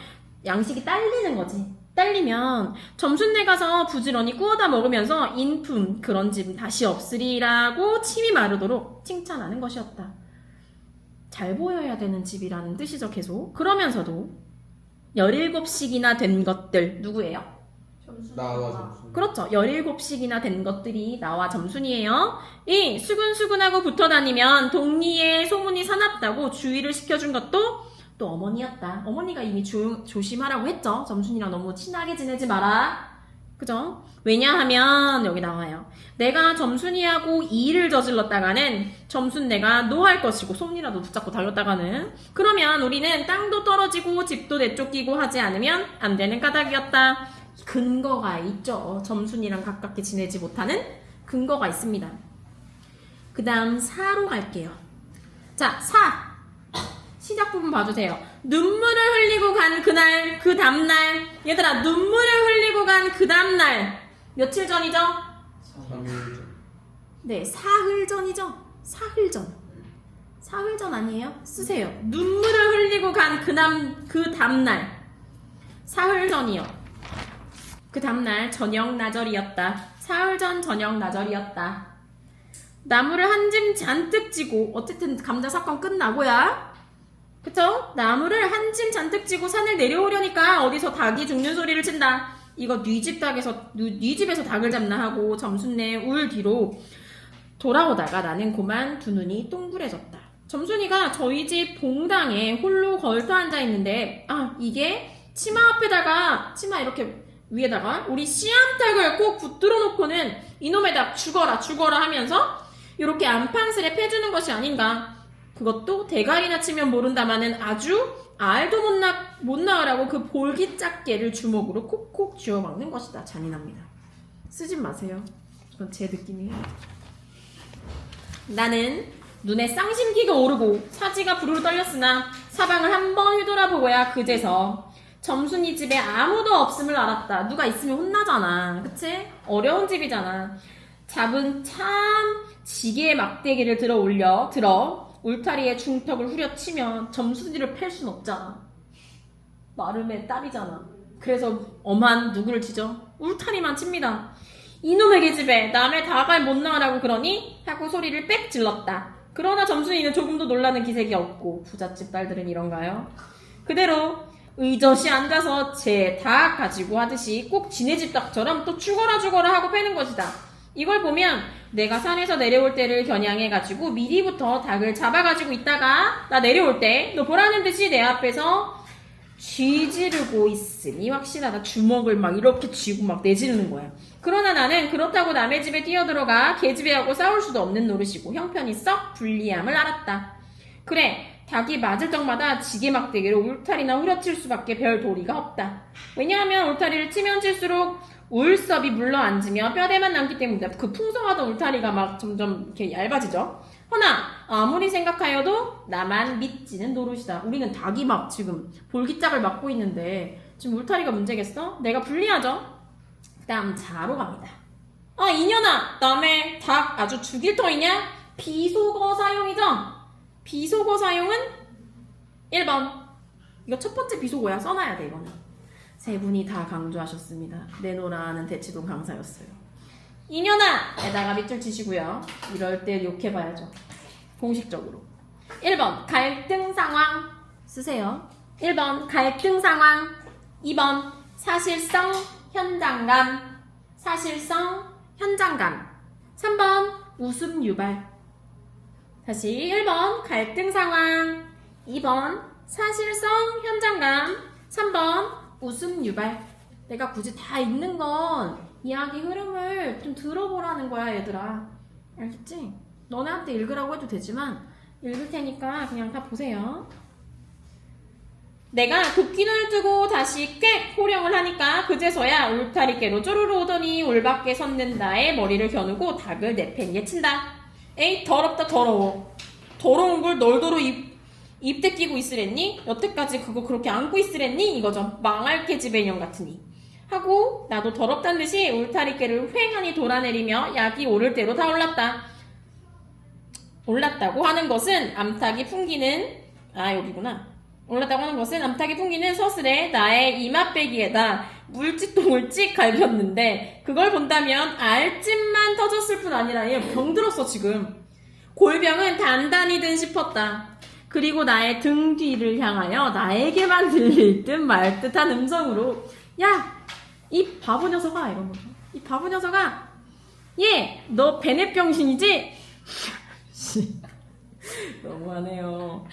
양식이 딸리는 거지. 딸리면 점순네 가서 부지런히 구워다 먹으면서 인품 그런 집은 다시 없으리라고 침이 마르도록 칭찬하는 것이었다. 잘 보여야 되는 집이라는 뜻이죠, 계속. 그러면서도 17씩이나 된 것들 누구예요? 나와 점순. 그렇죠. 17씩이나 된 것들이 나와 점순이에요. 이 수근수근하고 붙어다니면 동리에 소문이 사납다고 주의를 시켜준 것도 또 어머니였다. 어머니가 이미 조심하라고 했죠. 점순이랑 너무 친하게 지내지 마라. 그죠? 왜냐하면 여기 나와요. 내가 점순이하고 일을 저질렀다가는 점순내가 노할 것이고 손이라도 붙잡고 달렸다가는 그러면 우리는 땅도 떨어지고 집도 내쫓기고 하지 않으면 안 되는 까닭이었다. 근거가 있죠. 점순이랑 가깝게 지내지 못하는 근거가 있습니다. 그 다음 4로 갈게요. 자, 4. 시작 부분 봐주세요. 눈물을 흘리고 간 그날, 그 다음날. 얘들아, 눈물을 흘리고 간 그 다음날. 며칠 전이죠? 3일 전. 네, 사흘 전이죠? 사흘 전. 사흘 전 아니에요? 쓰세요. 눈물을 흘리고 간 그 다음날. 사흘 전이요. 그 다음날 저녁 나절이었다. 사흘 전 저녁 나절이었다. 나무를 한 짐 잔뜩 지고 어쨌든 감자 사건 끝나고야 그쵸? 나무를 한 짐 잔뜩 지고 산을 내려오려니까 어디서 닭이 죽는 소리를 친다. 이거 네 집에서 닭을 잡나 하고 점순네 울 뒤로 돌아오다가 나는 그만 두 눈이 동그래졌다. 점순이가 저희 집 봉당에 홀로 걸터 앉아 있는데 이게 치마 앞에다가 치마 이렇게 위에다가 우리 씨암탉을 꼭 붙들어 놓고는 이놈의 닭 죽어라 하면서 이렇게 안판스레 패주는 것이 아닌가. 그것도 대가리나 치면 모른다마는 아주 알도 못 낳으라고 그 볼기짝개를 주먹으로 콕콕 쥐어박는 것이다. 잔인합니다. 쓰진 마세요. 그건 제 느낌이에요. 나는 눈에 쌍심기가 오르고 사지가 부르르 떨렸으나 사방을 한번 휘돌아보고야 그제서 점순이 집에 아무도 없음을 알았다. 누가 있으면 혼나잖아. 그치? 어려운 집이잖아. 잡은 참 지게의 막대기를 들어 울타리에 중턱을 후려치면 점순이를 팰 순 없잖아. 마름의 딸이잖아. 그래서 엄한 누구를 치죠? 울타리만 칩니다. 이놈의 계집애 남의 닭을 못 낳으라고 그러니? 하고 소리를 빽 질렀다. 그러나 점순이는 조금도 놀라는 기색이 없고 부잣집 딸들은 이런가요? 그대로 의젓이 앉아서 제 닭 가지고 하듯이 꼭 지네 집 닭처럼 또 죽어라 하고 패는 것이다. 이걸 보면 내가 산에서 내려올 때를 겨냥해가지고 미리부터 닭을 잡아가지고 있다가 나 내려올 때 너 보라는 듯이 내 앞에서 쥐지르고 있으니 확실하다. 주먹을 막 이렇게 쥐고 막 내지르는 거야. 그러나 나는 그렇다고 남의 집에 뛰어들어가 계집애하고 싸울 수도 없는 노릇이고 형편이 썩 불리함을 알았다. 그래, 닭이 맞을 적마다 지게막대기로 울타리나 후려칠 수밖에 별 도리가 없다. 왜냐하면 울타리를 치면 칠수록 울섭이 물러앉으며 뼈대만 남기 때문이다. 그 풍성하던 울타리가 막 점점 이렇게 얇아지죠. 허나 아무리 생각하여도 나만 믿지는 노릇이다. 우리는 닭이 막 지금 볼기짝을 맞고 있는데 지금 울타리가 문제겠어? 내가 불리하죠? 그 다음 자로 갑니다. 이년아, 남의 닭 아주 죽일 터이냐? 비속어 사용이죠? 비속어 사용은 1번. 이거 첫 번째 비속어야. 써놔야 돼 이거는. 세 분이 다 강조하셨습니다. 내노라는 대치동 강사였어요. 이년아! 에다가 밑줄 치시고요. 이럴 때 욕해봐야죠. 공식적으로. 1번 갈등 상황 쓰세요. 1번 갈등 상황. 2번 사실성 현장감. 3번 웃음 유발. 다시 1번 갈등 상황. 2번 사실성 현장감. 3번 웃음 유발. 내가 굳이 다 읽는 건 이야기 흐름을 좀 들어보라는 거야 얘들아. 알겠지? 너네한테 읽으라고 해도 되지만 읽을 테니까 그냥 다 보세요. 내가 도끼눈을 뜨고 다시 꽥 호령을 하니까 그제서야 울타리께로 쪼르르 오더니 울밖에 섰는다에 머리를 겨누고 닭을 내팽이에 친다. 에이 더럽다 더러워. 더러운 걸 널더러 입대 끼고 있으랬니? 여태까지 그거 그렇게 안고 있으랬니? 이거죠. 망할 계집애 인형 같으니. 하고 나도 더럽단 듯이 울타리께를 휑하니 돌아내리며 약이 오를 대로 다 올랐다고 하는 것은 암탉이 풍기는 여기구나. 올랐다고 하는 것은 암탉이 풍기는 서슬에 나의 이맛배기에다 물집통을 찍 갈겼는데 그걸 본다면 알찜만 터졌을 뿐 아니라 얘 병들었어 지금. 골병은 단단히 든 싶었다. 그리고 나의 등 뒤를 향하여 나에게만 들릴 듯 말 듯한 음성으로 야! 이 바보 녀석아 이런 거죠. 이 바보 녀석아 얘! 너 베넷병신이지? 너무하네요.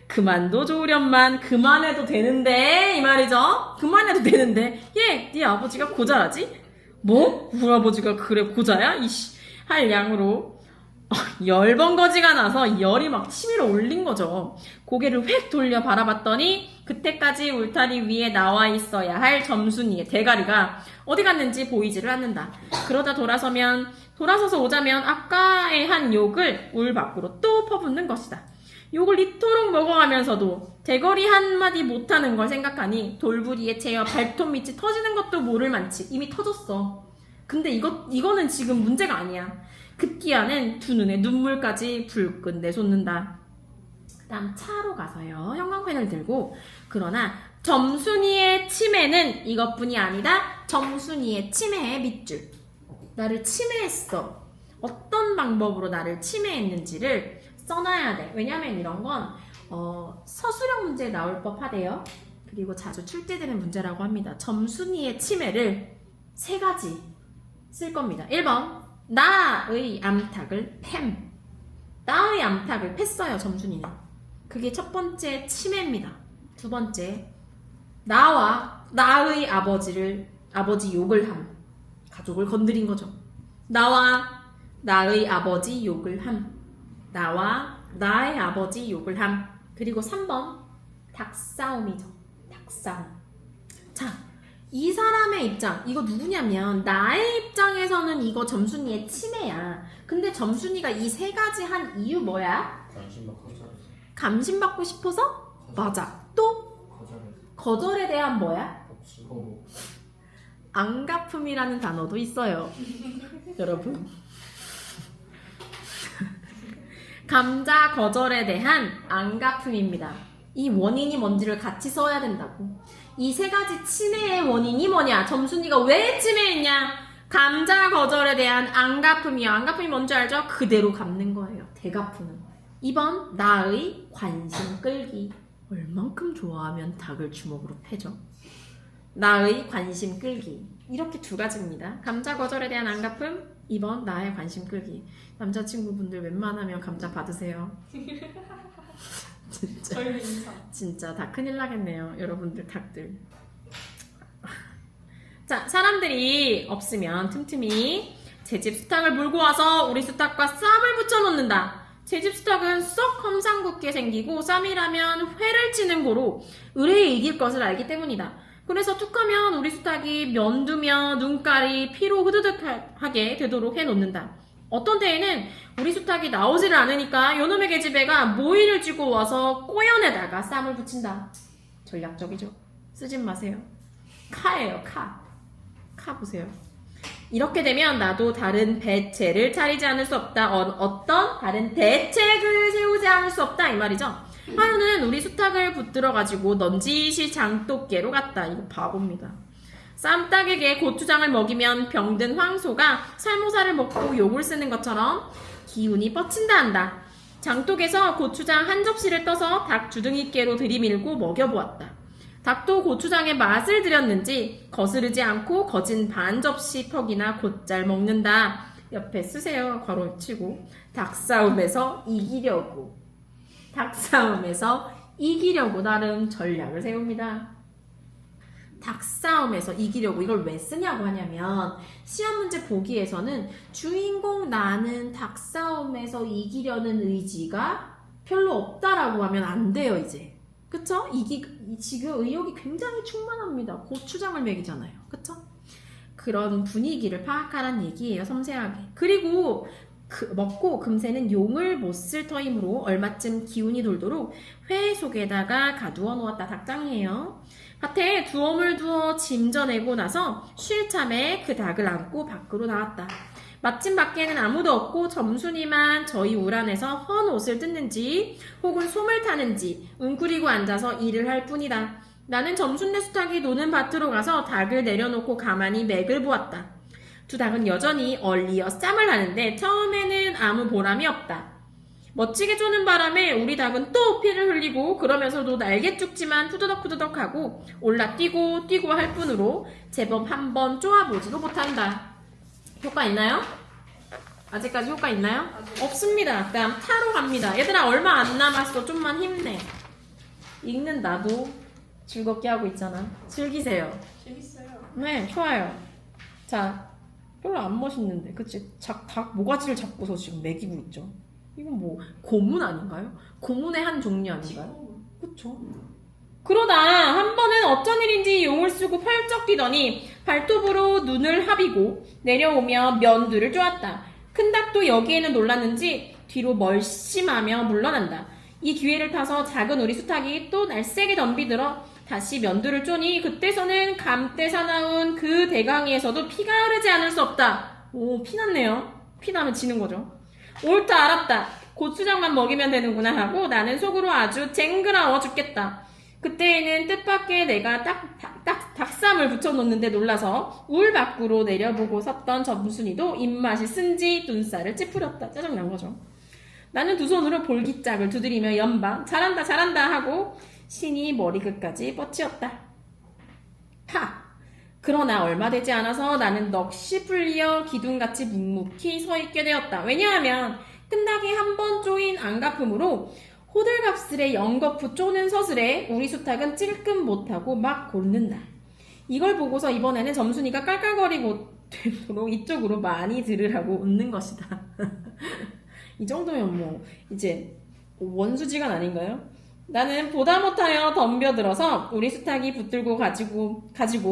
그만도 좋으련만 그만해도 되는데 이 말이죠. 그만해도 되는데 얘! 네 아버지가 고자라지? 뭐? 우리 아버지가 그래 고자야? 이씨 할 양으로 열번거지가 나서 열이 막 치밀어 올린 거죠. 고개를 획 돌려 바라봤더니 그때까지 울타리 위에 나와 있어야 할 점순이의 대가리가 어디 갔는지 보이지를 않는다. 그러다 돌아서서 오자면 아까의 한 욕을 울 밖으로 또 퍼붓는 것이다. 욕을 이토록 먹어가면서도 대거리 한마디 못하는 걸 생각하니 돌부리에 채여 발톱 밑이 터지는 것도 모를 만치 이미 터졌어. 근데 이거는 지금 문제가 아니야. 급기야는 두 눈에 눈물까지 불끈 내솟는다. 그 다음 차로 가서요. 형광펜을 들고 그러나 점순이의 치매는 이것뿐이 아니다. 점순이의 치매의 밑줄. 나를 치매했어. 어떤 방법으로 나를 치매했는지를 써놔야 돼. 왜냐면 이런 건 서술형 문제에 나올 법하대요. 그리고 자주 출제되는 문제라고 합니다. 점순이의 치매를 3가지 쓸 겁니다. 1번 나의 암탉을 팸. 나의 암탉을 팼어요. 점순이는. 그게 첫 번째 치매입니다. 두 번째 나와 나의 아버지 욕을 함. 가족을 건드린 거죠. 나와 나의 아버지 욕을 함. 나와 나의 아버지 욕을 함. 그리고 3번 닭싸움이죠. 닭싸움. 자, 이 사람의 입장, 이거 누구냐면 나의 입장에서는 이거 점순이의 치매야. 근데 점순이가 이 3가지 한 이유 뭐야? 관심 받고 감심받고 싶어서? 맞아. 또 거절에 대한 뭐야? 없고 앙가품이라는 단어도 있어요. 여러분. 감자 거절에 대한 앙가품입니다. 이 원인이 뭔지를 같이 써야 된다고. 이 3가지 치매의 원인이 뭐냐? 점순이가 왜 치매했냐? 감자 거절에 대한 앙가품이요. 앙가품이 뭔지 알죠? 그대로 갚는 거예요. 되갚는 거예요. 2번 나의 관심 끌기. 얼만큼 좋아하면 닭을 주먹으로 패죠? 나의 관심 끌기. 이렇게 2가지입니다. 감자 거절에 대한 앙가품, 2번 나의 관심 끌기. 남자친구분들 웬만하면 감자 받으세요. 진짜. 저희 인사. 진짜 다 큰일 나겠네요. 여러분들 닭들. 자, 사람들이 없으면 틈틈이 제 집 수탉을 몰고 와서 우리 수탉과 쌈을 붙여 놓는다. 제 집 수탉은 썩 험상궂게 생기고 쌈이라면 회를 치는 고로 의뢰에 이길 것을 알기 때문이다. 그래서 툭하면 우리 수탉이 면두며 눈깔이 피로 흐드득하게 되도록 해놓는다. 어떤 때에는 우리 수탉이 나오지를 않으니까 요놈의 계집애가 모이를 쥐고 와서 꼬연에다가 쌈을 붙인다. 전략적이죠. 쓰진 마세요. 카예요, 카. 카 보세요. 이렇게 되면 나도 다른 배체를 차리지 않을 수 없다. 어떤 다른 대책을 세우지 않을 수 없다. 이 말이죠. 하루는 우리 수탉을 붙들어가지고 넌지시 장독개로 갔다. 이거 바보입니다. 쌈닭에게 고추장을 먹이면 병든 황소가 살모사를 먹고 욕을 쓰는 것처럼 기운이 뻗친다 한다. 장독에서 고추장 한 접시를 떠서 닭 주둥이께로 들이밀고 먹여보았다. 닭도 고추장의 맛을 들였는지 거스르지 않고 거진 반 접시 턱이나 곧잘 먹는다. 옆에 쓰세요. 괄호 치고. 닭싸움에서 이기려고. 닭싸움에서 이기려고 나름 전략을 세웁니다. 닭싸움에서 이기려고 이걸 왜 쓰냐고 하냐면 시험 문제 보기에서는 주인공 나는 닭싸움에서 이기려는 의지가 별로 없다라고 하면 안 돼요. 이제 그쵸? 지금 의욕이 굉장히 충만합니다. 고추장을 먹이잖아요. 그쵸? 그런 분위기를 파악하라는 얘기예요. 섬세하게. 그리고 먹고 금세는 용을 못 쓸 터이므로 얼마쯤 기운이 돌도록 회 속에다가 가두어 놓았다. 닭장이에요. 밭에 두엄을 두어 짐져내고 나서 쉴 참에 그 닭을 안고 밖으로 나왔다. 마침 밖에는 아무도 없고 점순이만 저희 울 안에서 헌 옷을 뜯는지 혹은 솜을 타는지 웅크리고 앉아서 일을 할 뿐이다. 나는 점순네 수탉이 노는 밭으로 가서 닭을 내려놓고 가만히 맥을 보았다. 2 닭은 여전히 얼리어 쌈을 하는데 처음에는 아무 보람이 없다. 멋지게 쪼는 바람에 우리 닭은 또 피를 흘리고 그러면서도 날개죽지만 푸드덕푸드덕하고 올라뛰고 뛰고 할 뿐으로 제법 한번 쪼아보지도 못한다. 효과 있나요? 아직까지 효과 있나요? 없습니다. 그다음 타로 갑니다. 얘들아 얼마 안 남았어. 좀만 힘내. 읽는 나도 즐겁게 하고 있잖아. 즐기세요. 재밌어요. 네, 좋아요. 자, 별로 안 멋있는데, 그치? 닭 모가지를 잡고서 지금 먹이고 있죠. 이건 뭐 고문 아닌가요? 고문의 한 종류 아닌가요? 그쵸? 그러다 한 번은 어쩐 일인지 용을 쓰고 펄쩍 뛰더니 발톱으로 눈을 합이고 내려오며 면두를 쪼았다. 큰 닭도 여기에는 놀랐는지 뒤로 멀심하며 물러난다. 이 기회를 타서 작은 우리 수탉이 또 날쌔게 덤비들어 다시 면두를 쪼니 그때서는 감때 사나운 그 대강이에서도 피가 흐르지 않을 수 없다. 오, 피났네요. 피나면 지는 거죠. 옳다 알았다. 고추장만 먹이면 되는구나 하고 나는 속으로 아주 쟁그라워 죽겠다. 그때에는 뜻밖의 내가 닭쌈을 붙여놓는데 놀라서 울 밖으로 내려보고 섰던 점순이도 입맛이 쓴지 눈살을 찌푸렸다. 짜증난 거죠. 나는 2 손으로 볼기짝을 두드리며 연방 잘한다 잘한다 하고 신이 머리끝까지 뻗치었다. 하! 그러나 얼마 되지 않아서 나는 넋이 풀려 기둥같이 묵묵히 서 있게 되었다. 왜냐하면 끝나게 한 번 쪼인 안가품으로 호들갑스레 연거푸 쪼는 서슬에 우리 수탉은 찔끔 못하고 막 곪는다. 이걸 보고서 이번에는 점순이가 깔깔거리고 되도록 이쪽으로 많이 들으라고 웃는 것이다. 이 정도면 뭐 이제 원수지간 아닌가요? 나는 보다 못하여 덤벼들어서 우리 수탉이 붙들고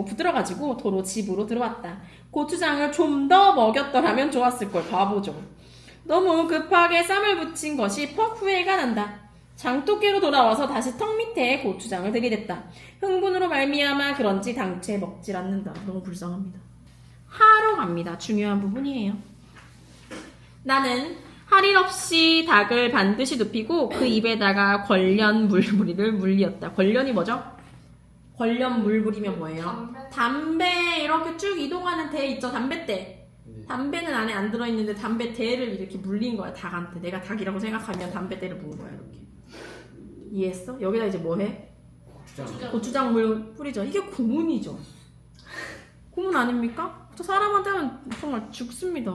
붙들어가지고 도로 집으로 들어왔다. 고추장을 좀 더 먹였더라면 좋았을걸. 바보죠. 너무 급하게 쌈을 붙인 것이 퍽 후회가 난다. 장독깨로 돌아와서 다시 턱 밑에 고추장을 들이댔다. 흥분으로 말미암아 그런지 당최 먹질 않는다. 너무 불쌍합니다. 하러 갑니다. 중요한 부분이에요. 나는 할 일 없이 닭을 반드시 눕히고 그 입에다가 관련 물부리를 물리었다. 관련이 뭐죠? 관련 물부리면 뭐예요? 담배 이렇게 쭉 이동하는 대 있죠? 담배대. 네. 담배는 안에 안 들어있는데 담배대를 이렇게 물린 거야. 닭한테. 내가 닭이라고 생각하면 담배대를 부은 거야. 이렇게. 이해했어? 여기다 이제 뭐 해? 고추장 물 뿌리죠. 이게 고문이죠. 고문 아닙니까? 저 사람한테 하면 정말 죽습니다.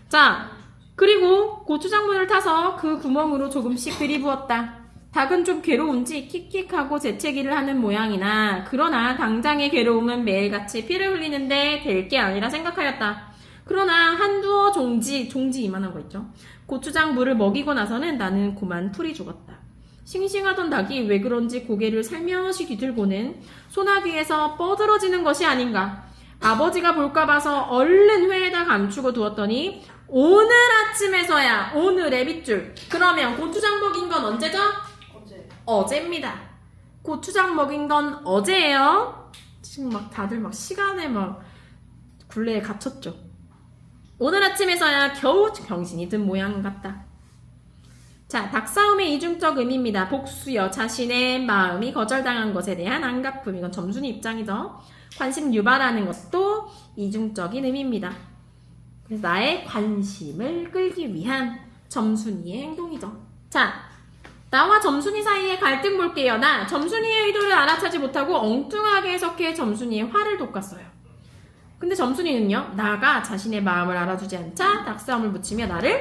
자, 그리고 고추장물을 타서 그 구멍으로 조금씩 들이부었다. 닭은 좀 괴로운지 킥킥하고 재채기를 하는 모양이나 그러나 당장의 괴로움은 매일같이 피를 흘리는데 될 게 아니라 생각하였다. 그러나 한두어 종지 이만한 거 있죠. 고추장물을 먹이고 나서는 나는 그만 풀이 죽었다. 싱싱하던 닭이 왜 그런지 고개를 살며시 뒤틀고는 소나기에서 뻗어지는 것이 아닌가. 아버지가 볼까 봐서 얼른 회에다 감추고 두었더니 오늘 아침에서야 오늘의 빗줄. 그러면 고추장 먹인 건 언제죠? 어제. 어제입니다. 고추장 먹인 건 어제예요. 지금 막 다들 막 시간에 막 굴레에 갇혔죠. 오늘 아침에서야 겨우 정신이 든 모양 같다. 자, 닭싸움의 이중적 의미입니다. 복수여, 자신의 마음이 거절당한 것에 대한 안갚음. 이건 점순이 입장이죠. 관심 유발하는 것도 이중적인 의미입니다. 그래서 나의 관심을 끌기 위한 점순이의 행동이죠. 자, 나와 점순이 사이의 갈등 볼게요. 나 점순이의 의도를 알아차지 못하고 엉뚱하게 해석해 점순이의 화를 돋갔어요. 근데 점순이는요, 나가 자신의 마음을 알아주지 않자 닭싸움을 붙이며 나를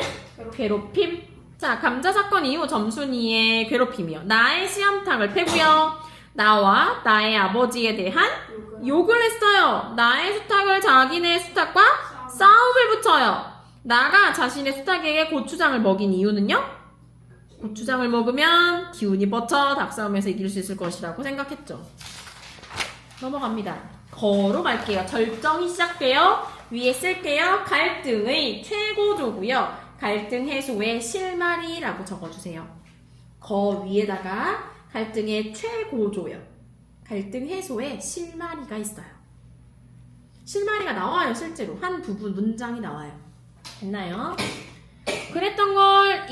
괴롭힘. 자, 감자 사건 이후 점순이의 괴롭힘이요. 나의 씨암탉을 패고요. 나와 나의 아버지에 대한 욕을 했어요. 나의 수탉을 자기네 수탉과 싸움을 붙여요. 나가 자신의 수탉에게 고추장을 먹인 이유는요? 고추장을 먹으면 기운이 뻗쳐 닭싸움에서 이길 수 있을 것이라고 생각했죠. 넘어갑니다. 거로 갈게요. 절정이 시작돼요. 위에 쓸게요. 갈등의 최고조고요. 갈등 해소의 실마리라고 적어주세요. 거 위에다가 갈등의 최고조요. 갈등 해소의 실마리가 있어요. 실마리가 나와요. 실제로 한 부분 문장이 나와요. 됐나요? 그랬던 걸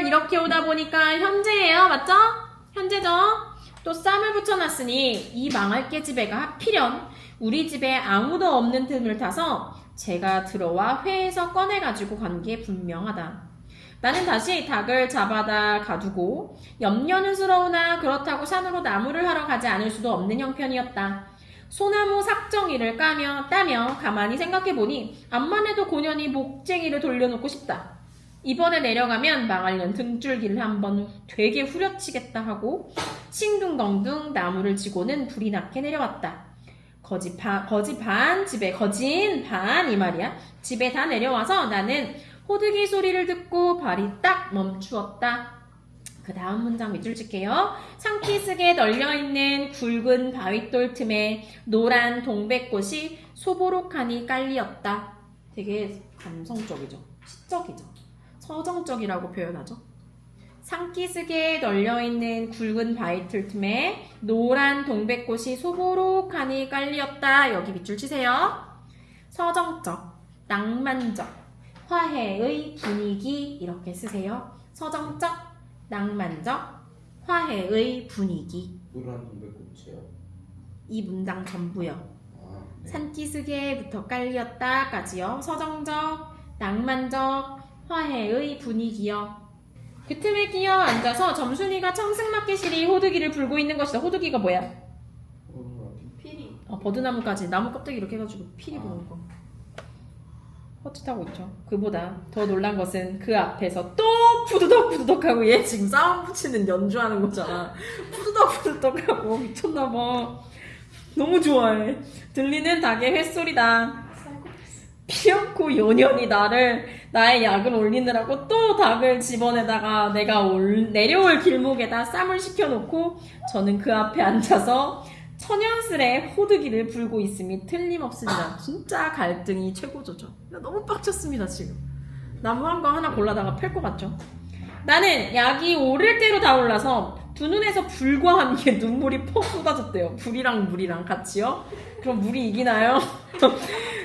이렇게 오다 보니까 현재예요. 맞죠? 현재죠? 또 쌈을 붙여놨으니 이 망할 깨집애가 하필연 우리 집에 아무도 없는 틈을 타서 제가 들어와 회에서 꺼내가지고 간 게 분명하다. 나는 다시 닭을 잡아다 가두고 염려는스러우나 그렇다고 산으로 나무를 하러 가지 않을 수도 없는 형편이었다. 소나무 삭정이를 따며 가만히 생각해보니 암만 해도 고년히 목쟁이를 돌려놓고 싶다. 이번에 내려가면 망할년 등줄기를 한번 되게 후려치겠다 하고 싱둥벙둥 나무를 지고는 불이 나게 내려왔다. 거진 반 이 말이야. 집에 다 내려와서 나는 호들기 소리를 듣고 발이 딱 멈추었다. 그 다음 문장 밑줄 칠게요. 산기슭에 널려있는 굵은 바윗돌 틈에 노란 동백꽃이 소보록하니 깔리었다. 되게 감성적이죠. 시적이죠. 서정적이라고 표현하죠. 산기슭에 널려있는 굵은 바위틀 틈에 노란 동백꽃이 소보록하니 깔리었다. 여기 밑줄 치세요. 서정적, 낭만적, 화해의 분위기 이렇게 쓰세요. 서정적, 낭만적, 화해의 분위기. 노란 동백꽃이요? 이 문장 전부요. 아, 네. 산기슭에부터 깔리었다까지요. 서정적, 낭만적, 화해의 분위기요. 그 틈에 끼어 앉아서 점순이가 청승맞게 시리 호두기를 불고 있는 것이다. 호두기가 뭐야? 피리. 버드나무까지 나무 껍데기 이렇게 해가지고 피리 부는 거. 헛짓하고 있죠. 그보다 더 놀란 것은 그 앞에서 또 푸드덕 하고 얘 지금 싸움 붙이는 연주하는 거잖아. 푸드덕 하고 미쳤나봐. 너무 좋아해. 들리는 닭의 횟소리다. 피없고 요년이 나의 약을 올리느라고 또 닭을 집어내다가 내가 내려올 길목에다 쌈을 시켜놓고 저는 그 앞에 앉아서 천연스레 호두기를 불고 있음이 틀림없습니다. 진짜 갈등이 최고조죠. 너무 빡쳤습니다 지금. 나무 한 거 하나 골라다가 팰 것 같죠? 나는 약이 오를 대로 다 올라서 두 눈에서 불과 함께 눈물이 퍽 쏟아졌대요. 불이랑 물이랑 같이요? 그럼 물이 이기나요?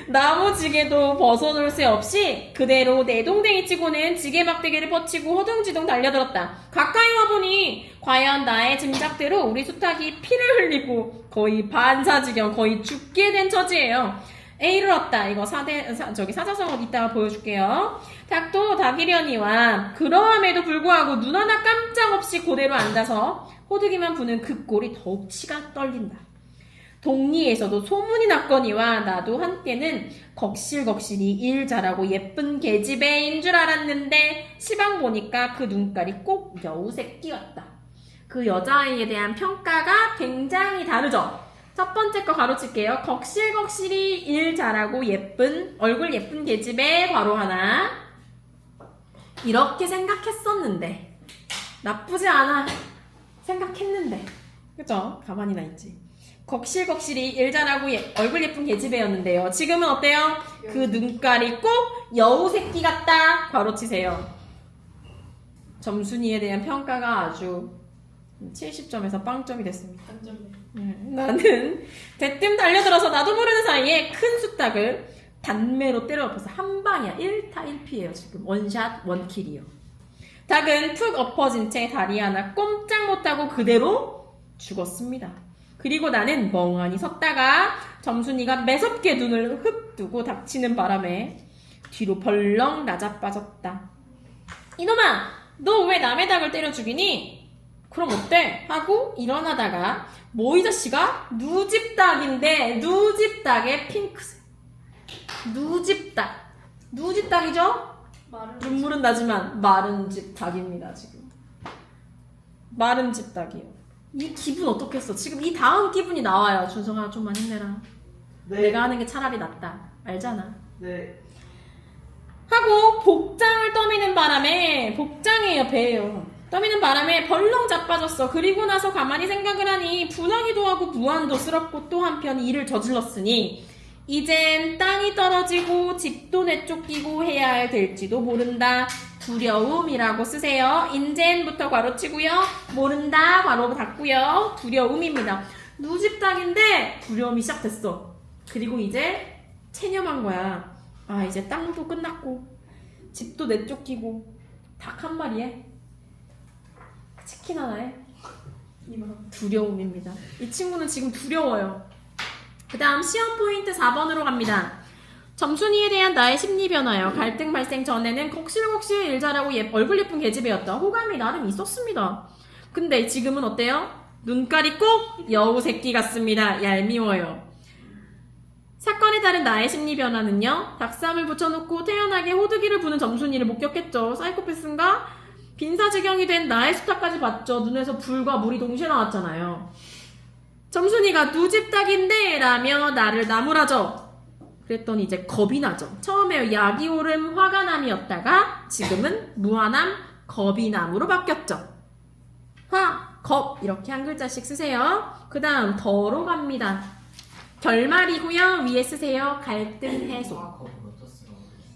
나무지게도 벗어놓을 새 없이 그대로 내동댕이 치고는 지게 막대기를 뻗치고 허둥지둥 달려들었다. 가까이 와보니 과연 나의 짐작대로 우리 수탉이 피를 흘리고 거의 반사지경, 거의 죽게 된 처지예요. 에이를 얻다. 이거 사자성어 이따가 보여줄게요. 닭도 닭이려니와 그러함에도 불구하고 눈 하나 깜짝 없이 그대로 앉아서 호두기만 부는 그 꼴이 더욱 치가 떨린다. 동리에서도 소문이 났거니와 나도 한때는 걱실걱실이 일 잘하고 예쁜 계집애인 줄 알았는데 시방 보니까 그 눈깔이 꼭 여우새끼였다. 그 여자아이에 대한 평가가 굉장히 다르죠. 첫 번째 거 가로칠게요. 걱실걱실이 일 잘하고 얼굴 예쁜 계집애 괄호 하나. 이렇게 생각했었는데 나쁘지 않아 생각했는데 그죠? 가만히나 있지. 걱실걱실이 일 잘하고 얼굴 예쁜 계집애였는데요. 지금은 어때요? 그 눈깔이 꼭 여우새끼 같다. 괄호치세요. 점순이에 대한 평가가 아주 70점에서 빵점이 됐습니다. 나는 대뜸 달려들어서 나도 모르는 사이에 큰 수탉을 단매로 때려 엎어서 한 방이야. 1타 1피예요 지금. 원샷 원킬이요. 닭은 푹 엎어진 채 다리 하나 꼼짝 못하고 그대로 죽었습니다. 그리고 나는 멍하니 섰다가 점순이가 매섭게 눈을 흡 뜨고 닥치는 바람에 뒤로 벌렁 나자빠졌다. 이놈아! 너 왜 남의 닭을 때려 죽이니? 그럼 어때? 하고 일어나다가 모이저씨가 누집 닭인데 누집 닭의 핑크색. 누집 닭. 누집 닭이죠? 눈물은 나지만 마른 집 닭입니다 지금. 마른 집 닭이요. 이 기분 어떻겠어? 지금 이 다음 기분이 나와요. 준성아 좀만 힘내라. 네. 내가 하는 게 차라리 낫다. 알잖아. 네. 하고 복장을 떠미는 바람에 복장이에요. 배예요. 떠미는 바람에 벌렁 자빠졌어. 그리고 나서 가만히 생각을 하니 분하기도 하고 무한도스럽고 또 한편 일을 저질렀으니 이젠 땅이 떨어지고 집도 내쫓기고 해야 될지도 모른다. 두려움이라고 쓰세요. 인젠부터 괄호치고요. 모른다 괄호 닫고요. 두려움입니다. 누집 닭인데 두려움이 시작됐어. 그리고 이제 체념한 거야. 아 이제 땅도 끝났고 집도 내쫓기고 닭 한 마리에 치킨 하나에 두려움입니다. 이 친구는 지금 두려워요. 그 다음 시험 포인트 4번으로 갑니다. 점순이에 대한 나의 심리 변화요. 갈등 발생 전에는 걱실걱실 일 잘하고 얼굴 예쁜 계집애였다. 호감이 나름 있었습니다. 근데 지금은 어때요? 눈깔이 꼭 여우 새끼 같습니다. 얄미워요. 사건에 따른 나의 심리 변화는요. 닭쌈을 붙여놓고 태연하게 호두기를 부는 점순이를 목격했죠. 사이코패스인가? 빈사지경이 된 나의 수탉까지 봤죠. 눈에서 불과 물이 동시에 나왔잖아요. 점순이가 누집 닭인데 라며 나를 나무라져. 그랬더니 이제 겁이 나죠. 처음에 약이 오름 화가 남이었다가 지금은 무한함 겁이 남으로 바뀌었죠. 화, 겁 이렇게 한 글자씩 쓰세요. 그 다음 더로 갑니다. 결말이고요. 위에 쓰세요. 갈등 해소.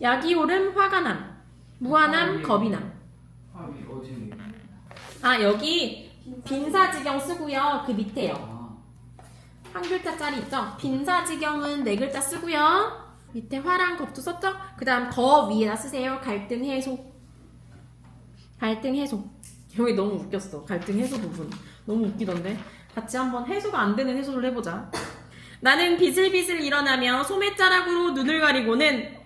약이 오름 화가 남, 무한함 겁이 남. 아 여기 빈사지경 쓰고요. 그 밑에요. 한 글자짜리 있죠? 빈사지경은 네 글자 쓰고요. 밑에 화랑 겁도 썼죠? 그 다음 더 위에다 쓰세요. 갈등 해소. 갈등 해소. 여기 너무 웃겼어. 갈등 해소 부분. 너무 웃기던데? 같이 한번 해소가 안 되는 해소를 해보자. 나는 비슬비슬 일어나며 소매자락으로 눈을 가리고는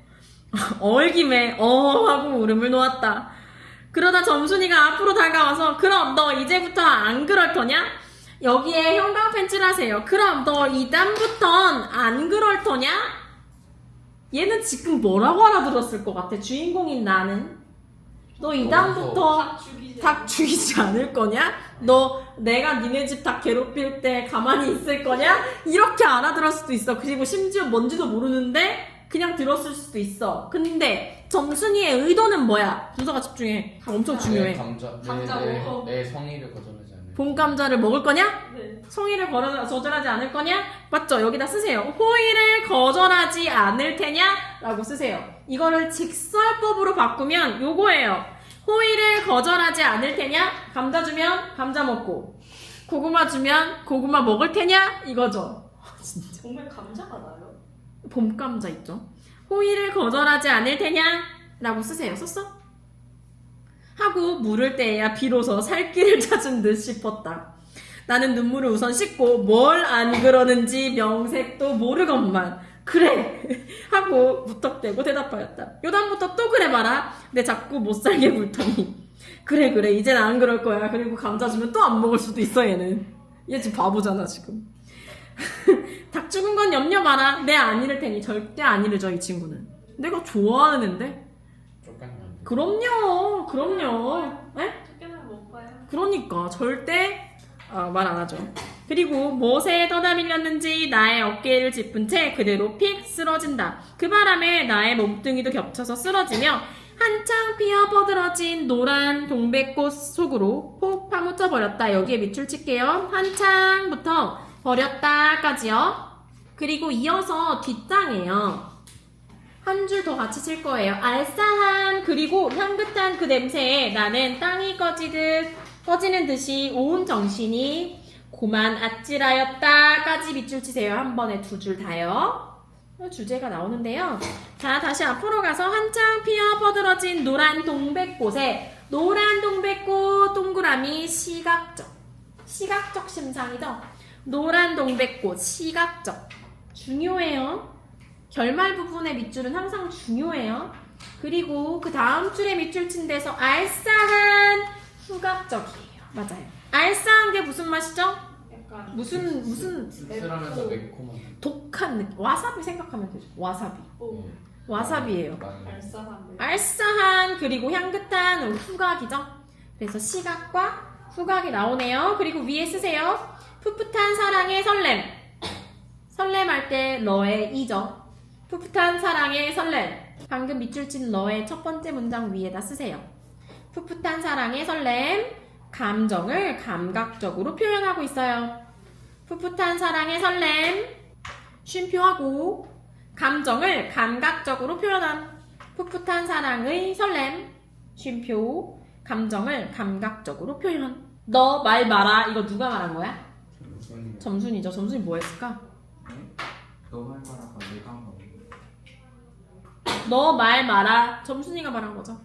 얼김에 하고 울음을 놓았다. 그러다 점순이가 앞으로 다가와서 그럼 너 이제부터 안 그럴 거냐? 여기에 형광펜 칠하세요. 그럼 너 이단부턴 안 그럴 거냐? 얘는 지금 뭐라고 알아들었을 것 같아? 주인공인 나는. 너 이단부터 다 죽이지. 닭 죽이지 않을 거냐? 너 내가 니네 집 닭 괴롭힐 때 가만히 있을 거냐? 이렇게 알아들을 수도 있어. 그리고 심지어 뭔지도 모르는데 그냥 들었을 수도 있어. 근데 점순이의 의도는 뭐야? 문서가 집중해. 엄청 중요해. 감자. 감자 먹어. 내 성의를 거절하지 않는. 봄 감자를 먹을 거냐? 네. 성의를 거절하지 않을 거냐? 맞죠? 여기다 쓰세요. 호의를 거절하지 않을 테냐? 라고 쓰세요. 이거를 직설법으로 바꾸면 요거예요. 호의를 거절하지 않을 테냐? 감자 주면 감자 먹고, 고구마 주면 고구마 먹을 테냐? 이거죠. 정말 감자가 나요? 봄 감자 있죠? 호의를 거절하지 않을 테냐? 라고 쓰세요. 썼어? 하고 물을 때에야 비로소 살 길을 찾은 듯 싶었다. 나는 눈물을 우선 씻고 뭘 안 그러는지 명색도 모르건만 그래 하고 무턱대고 대답하였다. 요다음부터 또 그래 봐라. 내 자꾸 못살게 굴더니 그래 이젠 안 그럴 거야. 그리고 감자 주면 또 안 먹을 수도 있어. 얘는 얘 지금 바보잖아 지금. 닭 죽은 건 염려 마라. 내 안 잃을 테니. 절대 안 잃으죠 이 친구는. 내가 좋아하는 앤데. 쫓겨나면. 그럼요. 에? 쫓겨나면 못 봐요. 그러니까 절대 말 안 하죠. 그리고 무엇에 떠다밀렸는지 나의 어깨를 짚은 채 그대로 픽 쓰러진다. 그 바람에 나의 몸뚱이도 겹쳐서 쓰러지며 한창 피어 뻗어진 노란 동백꽃 속으로 폭 파묻혀 버렸다. 여기에 밑줄 칠게요. 한창부터 버렸다까지요. 그리고 이어서 뒷장이에요. 한 줄 더 같이 칠 거예요. 알싸한 그리고 향긋한 그 냄새에 나는 땅이 꺼지는 듯이 온 정신이 고만 아찔하였다까지 밑줄 치세요. 한 번에 두 줄 다요. 주제가 나오는데요. 자, 다시 앞으로 가서 한창 피어 뻗어진 노란 동백꽃에 노란 동백꽃 동그라미 시각적 심상이죠. 노란 동백꽃 시각적 중요해요. 결말 부분의 밑줄은 항상 중요해요. 그리고 그 다음 줄에 밑줄 친 데서 알싸한 후각적이에요. 맞아요. 알싸한 게 무슨 맛이죠? 약간 무슨 씁쓸하면서 매콤한. 독한 느낌. 와사비 생각하면 되죠. 와사비. 오, 와사비예요. 알싸한 알싸한 그리고 향긋한 후각이죠. 그래서 시각과 후각이 나오네요. 그리고 위에 쓰세요. 풋풋한 사랑의 설렘. 설렘할 때 너의 이죠. 풋풋한 사랑의 설렘. 방금 밑줄 친 너의 첫 번째 문장 위에다 쓰세요. 풋풋한 사랑의 설렘. 감정을 감각적으로 표현하고 있어요. 풋풋한 사랑의 설렘. 쉼표하고 감정을 감각적으로 표현한 풋풋한 사랑의 설렘. 쉼표 감정을 감각적으로 표현. 너 말 마라. 이거 누가 말한 거야? 점순이죠. 점순이 뭐 했을까? 너 말 말아봐 내가 한 거. 너 말 마라. 점순이가 말한 거죠.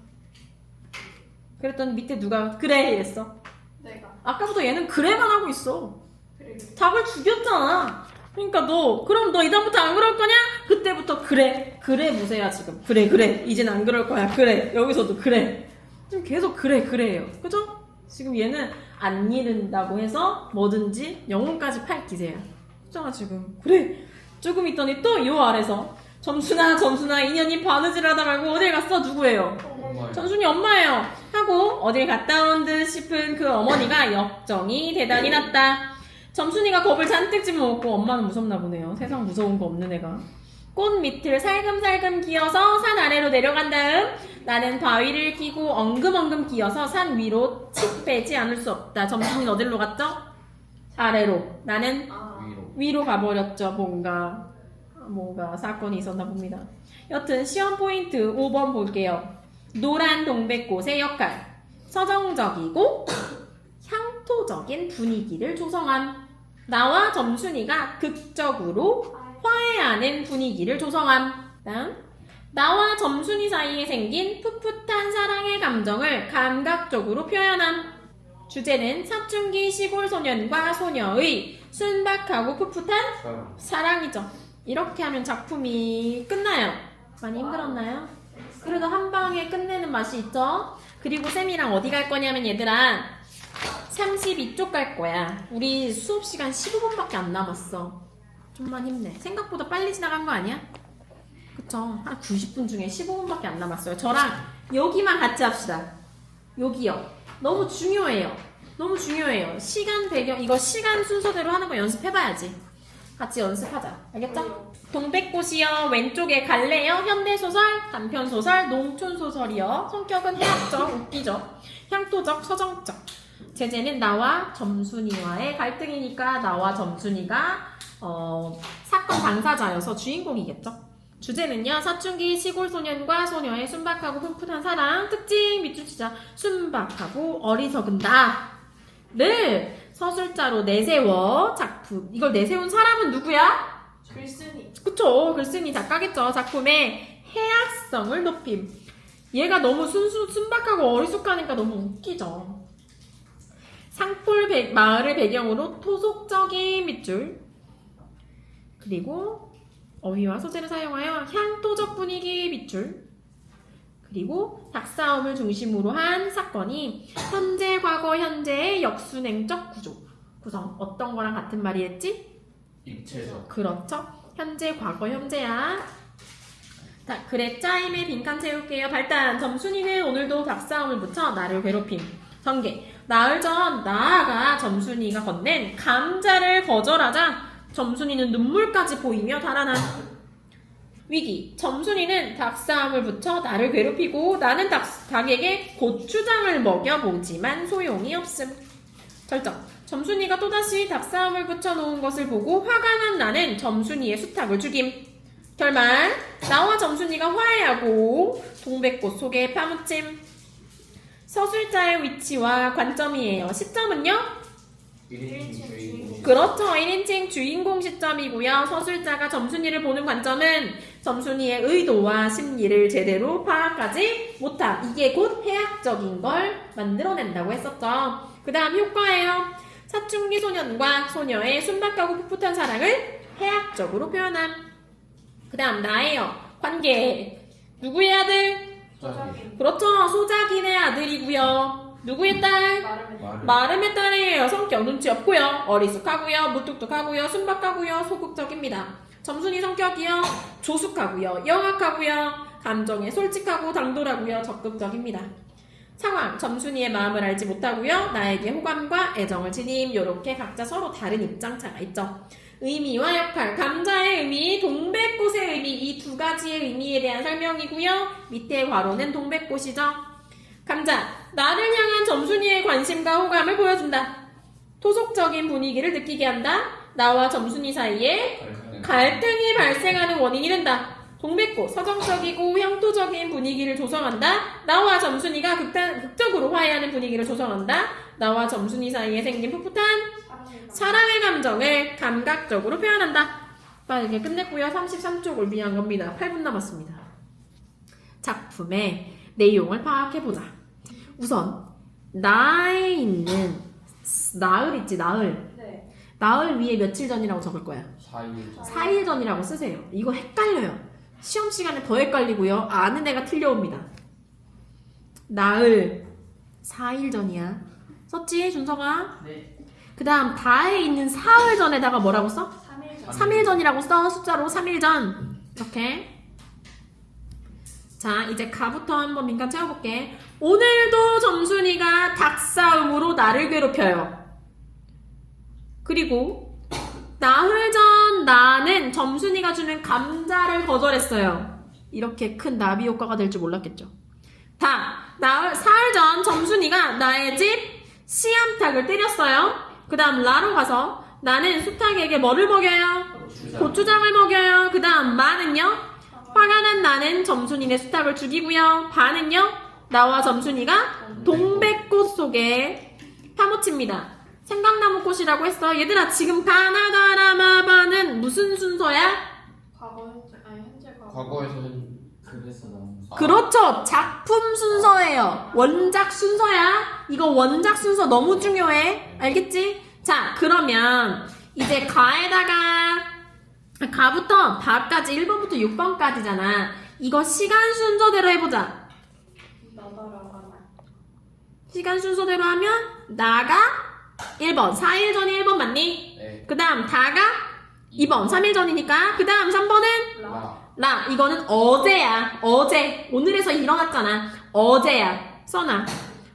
그랬더니 밑에 누가 그래 이랬어. 내가 아까부터 얘는 그래만 하고 있어. 그래. 닭을 죽였잖아. 그러니까 그럼 너 이다음부터 안 그럴 거냐? 그때부터 그래 무세야 지금. 그래 이젠 안 그럴 거야. 그래 여기서도 그래. 지금 계속 그래요. 그죠? 지금 얘는 안 잃는다고 해서 뭐든지 영혼까지 팔 기세야. 그잖아 지금. 그래. 조금 있더니 또 요 아래서 점순아 인연이 바느질 하다 말고 어딜 갔어? 누구예요? 엄마예요. 점순이 엄마예요. 하고 어딜 갔다 온 듯 싶은 그 어머니가 역정이 대단히 났다. 점순이가 겁을 잔뜩 집어먹고 엄마는 무섭나 보네요. 세상 무서운 거 없는 애가. 꽃 밑을 살금살금 기어서 산 아래로 내려간 다음 나는 바위를 끼고 엉금엉금 기어서 산 위로 칙 빼지 않을 수 없다. 점순이는 어디로 갔죠? 아래로. 나는 아, 위로 가버렸죠. 뭔가 사건이 있었나 봅니다. 여튼 시험 포인트 5번 볼게요. 노란 동백꽃의 역할. 서정적이고 향토적인 분위기를 조성함. 나와 점순이가 극적으로 화해하는 분위기를 조성함. 다음. 나와 점순이 사이에 생긴 풋풋한 사랑의 감정을 감각적으로 표현함. 주제는 사춘기 시골 소년과 소녀의 순박하고 풋풋한 사랑이죠. 이렇게 하면 작품이 끝나요. 많이 힘들었나요? 그래도 한 방에 끝내는 맛이 있죠? 그리고 쌤이랑 어디 갈 거냐면 얘들아 32쪽 갈 거야. 우리 수업 시간 15분밖에 안 남았어. 좀만 힘내. 생각보다 빨리 지나간 거 아니야? 그쵸? 한 90분 중에 15분밖에 안 남았어요. 저랑 여기만 같이 합시다. 여기요. 너무 중요해요. 너무 중요해요. 시간 배경, 이거 시간 순서대로 하는 거 연습해봐야지. 같이 연습하자. 알겠죠? 동백꽃이요. 왼쪽에 갈래요. 현대소설, 단편소설, 농촌소설이요. 성격은 해학적, 웃기죠. 향토적, 서정적. 제재는 나와 점순이와의 갈등이니까 나와 점순이가 사건 당사자여서 주인공이겠죠. 주제는요. 사춘기 시골 소년과 소녀의 순박하고 풋풋한 사랑. 특징 밑줄 치자. 순박하고 어리석은 나. 네. 서술자로 내세워. 작품. 이걸 내세운 사람은 누구야? 글쓴이. 그쵸. 글쓴이 작가겠죠. 작품의 해학성을 높임. 얘가 너무 순박하고 어리숙하니까 너무 웃기죠. 상풀 마을을 배경으로 토속적인 밑줄. 그리고 어휘와 소재를 사용하여 향토적 분위기 밑줄. 그리고 닭싸움을 중심으로 한 사건이 현재, 과거, 현재의 역순행적 구성. 어떤 거랑 같은 말이 했지? 입체적. 그렇죠. 현재, 과거, 현재야. 자, 그래 짜임에 빈칸 채울게요. 발단. 점순이는 오늘도 닭싸움을 붙여 나를 괴롭힘. 전개. 나흘 전 나아가 점순이가 건넨 감자를 거절하자 점순이는 눈물까지 보이며 달아난 위기. 점순이는 닭싸움을 붙여 나를 괴롭히고 나는 닭에게 고추장을 먹여보지만 소용이 없음. 절정. 점순이가 또다시 닭싸움을 붙여놓은 것을 보고 화가 난 나는 점순이의 수탉을 죽임. 결말. 나와 점순이가 화해하고 동백꽃 속에 파묻힘. 서술자의 위치와 관점이에요. 시점은요? 1인칭 주인공. 그렇죠. 1인칭 주인공 시점이고요. 서술자가 점순이를 보는 관점은 점순이의 의도와 심리를 제대로 파악하지 못함. 이게 곧 해학적인 걸 만들어낸다고 했었죠. 그 다음 효과예요. 사춘기 소년과 소녀의 순박하고 풋풋한 사랑을 해학적으로 표현함. 그 다음 나예요. 관계. 누구의 아들? 소자기. 그렇죠. 소작인의 아들이고요. 누구의 딸? 말을 마름의 딸이에요. 성격 눈치 없고요. 어리숙하고요. 무뚝뚝하고요. 순박하고요. 소극적입니다. 점순이 성격이요. 조숙하고요. 영악하고요. 감정에 솔직하고 당돌하고요. 적극적입니다. 상황. 점순이의 마음을 알지 못하고요. 나에게 호감과 애정을 지님. 요렇게 각자 서로 다른 입장차가 있죠. 의미와 역할. 감자의 의미, 동백꽃의 의미. 이 두 가지의 의미에 대한 설명이고요. 밑에 괄호는 동백꽃이죠. 감자. 나를 향한 점순이의 관심과 호감을 보여준다. 토속적인 분위기를 느끼게 한다. 나와 점순이 사이에 갈등이 발생하는 원인이 된다. 동백꽃. 서정적이고 향토적인 분위기를 조성한다. 나와 점순이가 극적으로 화해하는 분위기를 조성한다. 나와 점순이 사이에 생긴 풋풋한 사랑의 감정을 감각적으로 표현한다. 빠르게 끝냈고요. 33쪽을 위한 겁니다. 8분 남았습니다. 작품의 내용을 파악해보자. 우선 나에 있는 나흘 있지, 나흘. 네. 나흘 위에 며칠 전이라고 적을 거야. 4일 전. 4일 전이라고 쓰세요. 이거 헷갈려요. 시험 시간에 더 헷갈리고요. 아는 애가 틀려옵니다. 나흘 4일 전이야. 썼지, 준서가? 네. 그 다음 다에 있는 사흘 전에다가 뭐라고 써? 3일 전. 3일 전이라고 써. 숫자로 3일 전. 이렇게. 자, 이제 가부터 한번 민간 채워볼게. 오늘도 점순이가 닭싸움으로 나를 괴롭혀요. 그리고 나흘 전 나는 점순이가 주는 감자를 거절했어요. 이렇게 큰 나비 효과가 될 줄 몰랐겠죠. 사흘 전 점순이가 나의 집 씨암탉을 때렸어요. 그 다음 라로 가서 나는 수탉에게 뭐를 먹여요? 고추장을 먹여요. 그 다음 마는요? 화가 난 나는 점순이네 수탉을 죽이고요. 바는요? 나와 점순이가 동백꽃 속에 파묻힙니다. 생강나무꽃이라고 했어. 얘들아 지금 가나다라마바는 무슨 순서야? 과거 현재 현재 과거. 과거에서는 그래서 나온 거. 그렇죠. 작품 순서예요. 원작 순서야. 이거 원작 순서 너무 중요해. 알겠지? 자, 그러면 이제 가부터 바까지 1번부터 6번까지잖아. 이거 시간 순서대로 해보자. 나다라가 시간 순서대로 하면 나가 1번, 4일 전이 1번 맞니? 네. 그 다음 다가 2번, 3일 전이니까. 그 다음 3번은 라. 이거는 어제야. 어제. 오늘에서 일어났잖아. 어제야. 써놔.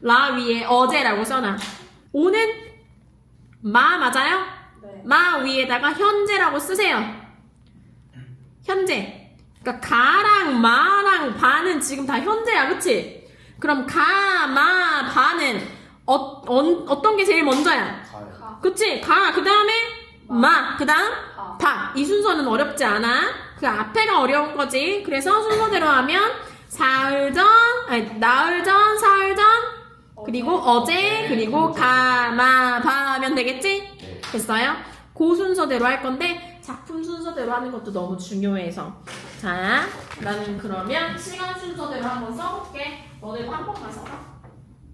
라 위에 어제라고 써놔. 오는 마 맞아요? 네. 마 위에다가 현재라고 쓰세요. 현재. 그러니까 가랑 마랑 바는 지금 다 현재야. 그치? 그럼 가, 마, 바는 어떤 게 제일 먼저야? 가요. 가. 그치? 가. 그 다음에 마. 그 다음 가. 바. 이 순서는 어렵지 않아. 그 앞에가 어려운 거지. 그래서 순서대로 하면 사흘 전, 아니, 나흘 전, 사흘 전, 그리고 어제, 그리고 가, 마, 바 하면 되겠지? 네. 됐어요? 그 순서대로 할 건데 작품 순서대로 하는 것도 너무 중요해서. 자, 나는 그러면 시간 순서대로 한번 써볼게. 너네도 한 번만 써봐.